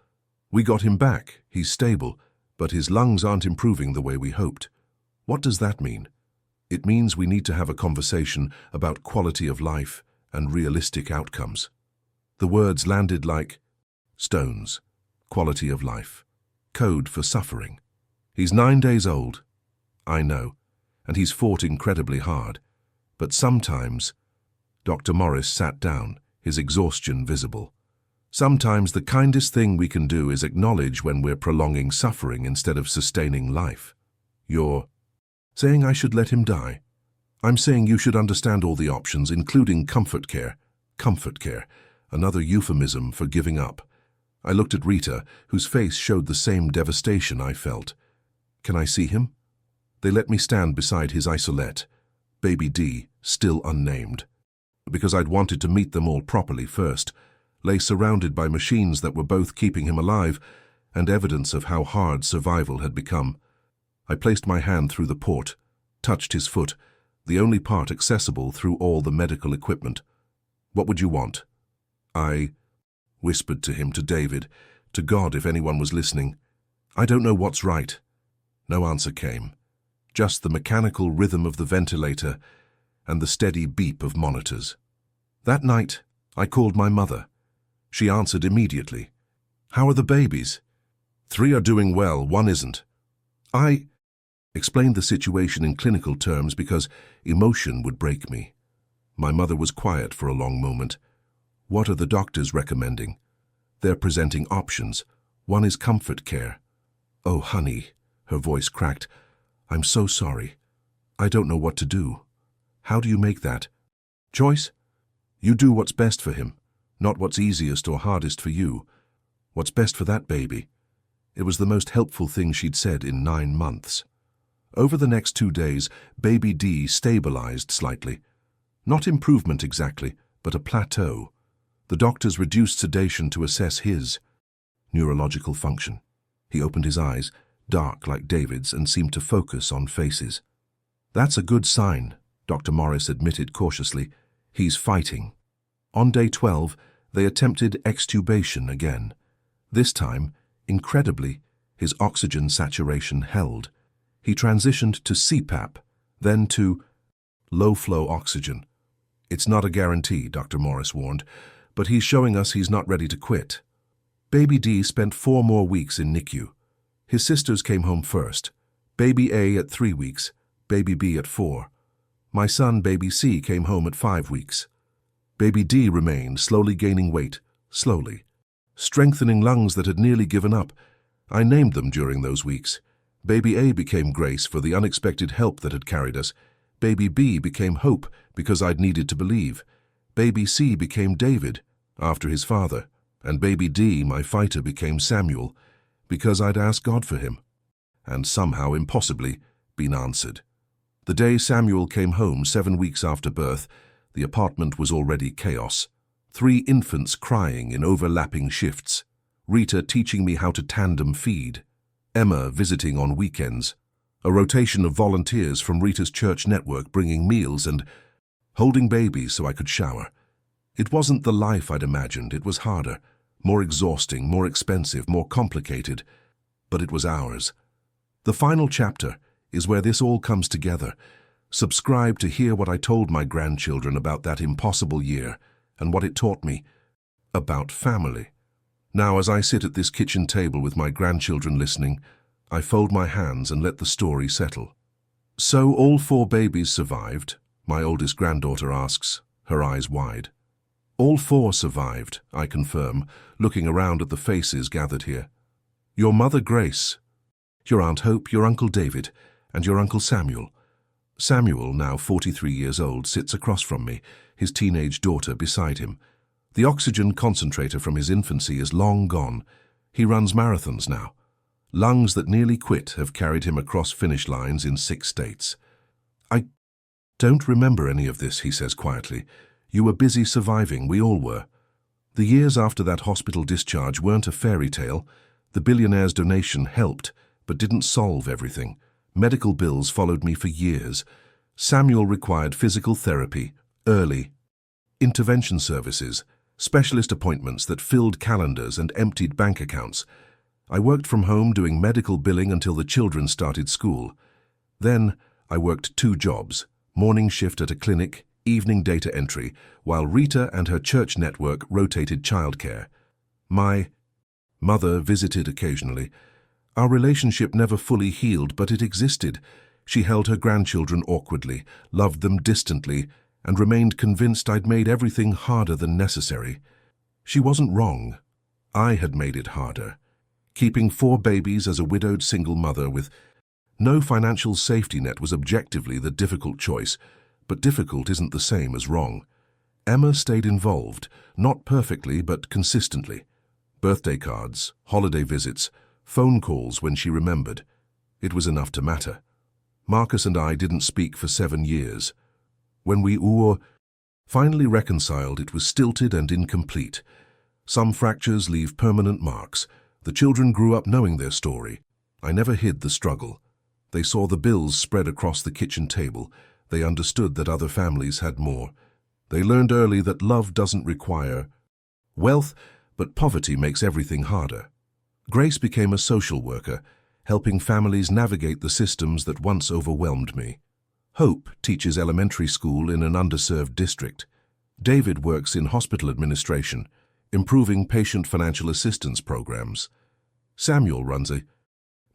We got him back. He's stable, but his lungs aren't improving the way we hoped. What does that mean? It means we need to have a conversation about quality of life and realistic outcomes. The words landed like stones. Quality of life. Code for suffering. He's 9 days old. I know, and he's fought incredibly hard. But sometimes, Dr. Morris sat down, his exhaustion visible. Sometimes the kindest thing we can do is acknowledge when we're prolonging suffering instead of sustaining life. You're saying I should let him die? I'm saying you should understand all the options, including comfort care. Comfort care, another euphemism for giving up. I looked at Rita, whose face showed the same devastation I felt. Can I see him? They let me stand beside his isolette, baby D, still unnamed. Because I'd wanted to meet them all properly first, lay surrounded by machines that were both keeping him alive and evidence of how hard survival had become. I placed my hand through the port, touched his foot, the only part accessible through all the medical equipment. What would you want? I whispered to him, to David, to God if anyone was listening. I don't know what's right. No answer came. Just the mechanical rhythm of the ventilator and the steady beep of monitors. That night, I called my mother. She answered immediately. How are the babies? 3 are doing well, 1 isn't. I explained the situation in clinical terms because emotion would break me. My mother was quiet for a long moment. What are the doctors recommending? They're presenting options. 1 is comfort care. Oh, honey, her voice cracked. I'm so sorry. I don't know what to do. How do you make that choice? You do what's best for him, not what's easiest or hardest for you. What's best for that baby? It was the most helpful thing she'd said in 9 months. Over the next 2 days, baby D stabilized slightly. Not improvement exactly, but a plateau. The doctors reduced sedation to assess his neurological function. He opened his eyes, dark like David's, and seemed to focus on faces. That's a good sign, Dr. Morris admitted cautiously. He's fighting. On day 12, they attempted extubation again. This time, incredibly, his oxygen saturation held. He transitioned to CPAP, then to low-flow oxygen. It's not a guarantee, Dr. Morris warned, but he's showing us he's not ready to quit. Baby D spent 4 more weeks in NICU. His sisters came home first. Baby A at 3 weeks, baby B at 4. My son, baby C, came home at 5 weeks. Baby D remained, slowly gaining weight, slowly. Strengthening lungs that had nearly given up. I named them during those weeks. Baby A became Grace for the unexpected help that had carried us. Baby B became Hope because I'd needed to believe. Baby C became David, after his father. And baby D, my fighter, became Samuel, because I'd asked God for him. And somehow, impossibly, been answered. The day Samuel came home 7 weeks after birth, the apartment was already chaos. 3 infants crying in overlapping shifts. Rita teaching me how to tandem feed. Emma visiting on weekends. A rotation of volunteers from Rita's church network bringing meals and holding babies so I could shower. It wasn't the life I'd imagined. It was harder, more exhausting, more expensive, more complicated. But it was ours. The final chapter is where this all comes together. Subscribe to hear what I told my grandchildren about that impossible year and what it taught me about family. Now, as I sit at this kitchen table with my grandchildren listening, I fold my hands and let the story settle. So all 4 babies survived? My oldest granddaughter asks, her eyes wide. All 4 survived, I confirm, looking around at the faces gathered here. Your mother Grace, your Aunt Hope, your Uncle David, and your Uncle Samuel. Samuel, now 43 years old, sits across from me, his teenage daughter beside him. The oxygen concentrator from his infancy is long gone. He runs marathons now. Lungs that nearly quit have carried him across finish lines in 6 states. I don't remember any of this, he says quietly. You were busy surviving, we all were. The years after that hospital discharge weren't a fairy tale. The Billionaire's donation helped, but didn't solve everything. Medical bills followed me for years. Samuel required physical therapy, early intervention services, specialist appointments that filled calendars and emptied bank accounts. I worked from home doing medical billing until the children started school. Then I worked 2 jobs, morning shift at a clinic, evening data entry, while Rita and her church network rotated childcare. My mother visited occasionally. Our relationship never fully healed, but it existed. She held her grandchildren awkwardly, loved them distantly, and remained convinced I'd made everything harder than necessary. She wasn't wrong. I had made it harder. Keeping 4 babies as a widowed single mother with no financial safety net was objectively the difficult choice, but difficult isn't the same as wrong. Emma stayed involved, not perfectly but consistently. Birthday cards, holiday visits, phone calls when she remembered. It was enough to matter. Marcus and I didn't speak for 7 years. When we finally reconciled, it was stilted and incomplete. Some fractures leave permanent marks. The children grew up knowing their story. I never hid the struggle. They saw the bills spread across the kitchen table. They understood that other families had more. They learned early that love doesn't require wealth, but poverty makes everything harder. Grace became a social worker, helping families navigate the systems that once overwhelmed me. Hope teaches elementary school in an underserved district. David works in hospital administration, improving patient financial assistance programs. Samuel runs a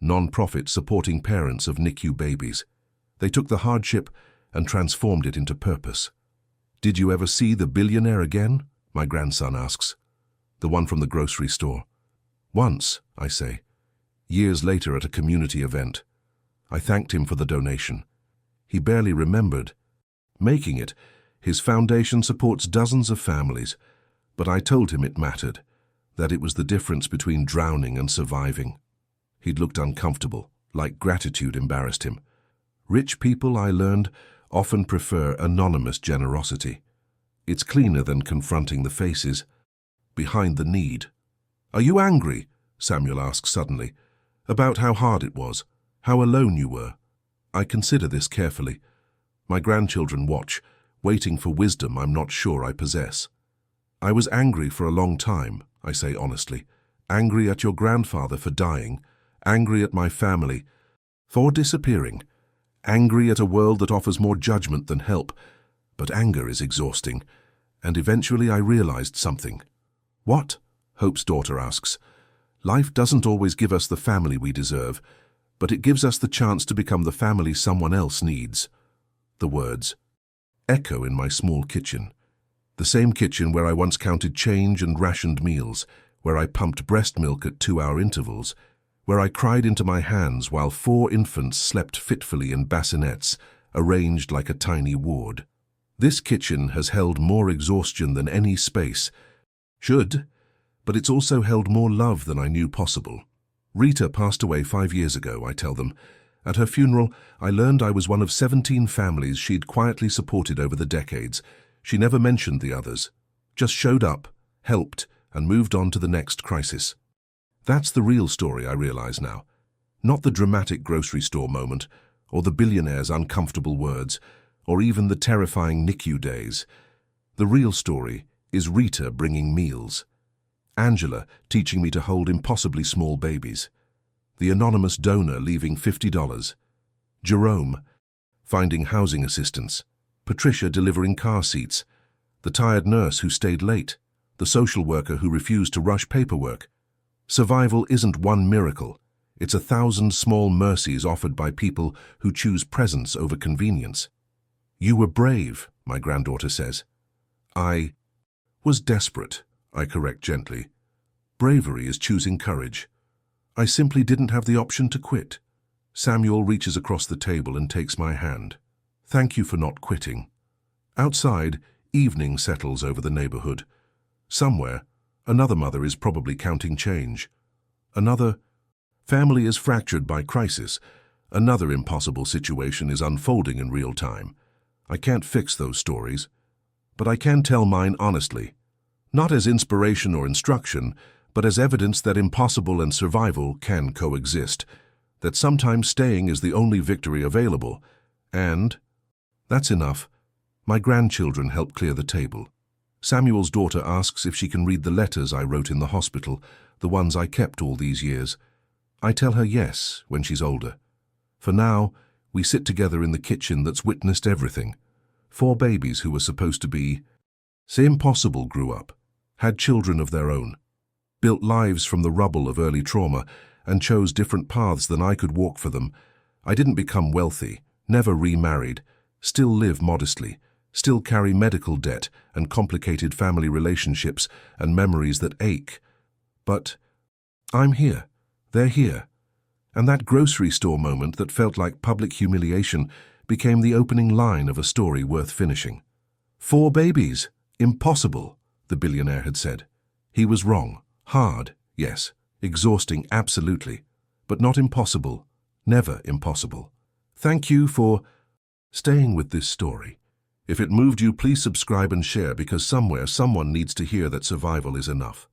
non-profit supporting parents of NICU babies. They took the hardship and transformed it into purpose. Did you ever see the Billionaire again? My grandson asks. The one from the grocery store. Once, I say. Years later at a community event. I thanked him for the donation. He barely remembered making it. His foundation supports dozens of families, but I told him it mattered, that it was the difference between drowning and surviving. He'd looked uncomfortable, like gratitude embarrassed him. Rich people, I learned, often prefer anonymous generosity. It's cleaner than confronting the faces behind the need. Are you angry? Samuel asked suddenly. About how hard it was, how alone you were. I consider this carefully. My grandchildren watch, waiting for wisdom I'm not sure I possess. I was angry for a long time, I say honestly. Angry at your grandfather for dying, angry at my family for disappearing, angry at a world that offers more judgment than help. But anger is exhausting, and eventually I realized something. What? Hope's daughter asks. Life doesn't always give us the family we deserve, but it gives us the chance to become the family someone else needs. The words echo in my small kitchen. The same kitchen where I once counted change and rationed meals, where I pumped breast milk at 2-hour intervals, where I cried into my hands while 4 infants slept fitfully in bassinets, arranged like a tiny ward. This kitchen has held more exhaustion than any space should, but it's also held more love than I knew possible. Rita passed away 5 years ago, I tell them, At her funeral, I learned I was one of 17 families she'd quietly supported over the decades. She never mentioned the others, just showed up, helped, and moved on to the next crisis. That's the real story, I realize now. Not the dramatic grocery store moment, or the billionaire's uncomfortable words, or even the terrifying NICU days. The real story is Rita bringing meals, Angela teaching me to hold impossibly small babies, the anonymous donor leaving $50, Jerome finding housing assistance, Patricia delivering car seats, the tired nurse who stayed late, the social worker who refused to rush paperwork. Survival isn't one miracle. It's 1,000 small mercies offered by people who choose presence over convenience. You were brave, my granddaughter says. I was desperate, I correct gently. Bravery is choosing courage. I simply didn't have the option to quit. Samuel reaches across the table and takes my hand. Thank you for not quitting. Outside, evening settles over the neighborhood. Somewhere, another mother is probably counting change. Another family is fractured by crisis. Another impossible situation is unfolding in real time. I can't fix those stories, but I can tell mine honestly. Not as inspiration or instruction, but as evidence that impossible and survival can coexist, that sometimes staying is the only victory available, and that's enough. My grandchildren help clear the table. Samuel's daughter asks if she can read the letters I wrote in the hospital, the ones I kept all these years. I tell her yes, when she's older. For now, we sit together in the kitchen that's witnessed everything. 4 babies who were supposed to be impossible grew up, had children of their own, built lives from the rubble of early trauma, and chose different paths than I could walk for them. I didn't become wealthy, never remarried, still live modestly, still carry medical debt and complicated family relationships and memories that ache. But I'm here, they're here. And that grocery store moment that felt like public humiliation became the opening line of a story worth finishing. 4 babies, impossible, the billionaire had said. He was wrong. Hard, yes. Exhausting, absolutely. But not impossible. Never impossible. Thank you for staying with this story. If it moved you, please subscribe and share, because somewhere someone needs to hear that survival is enough.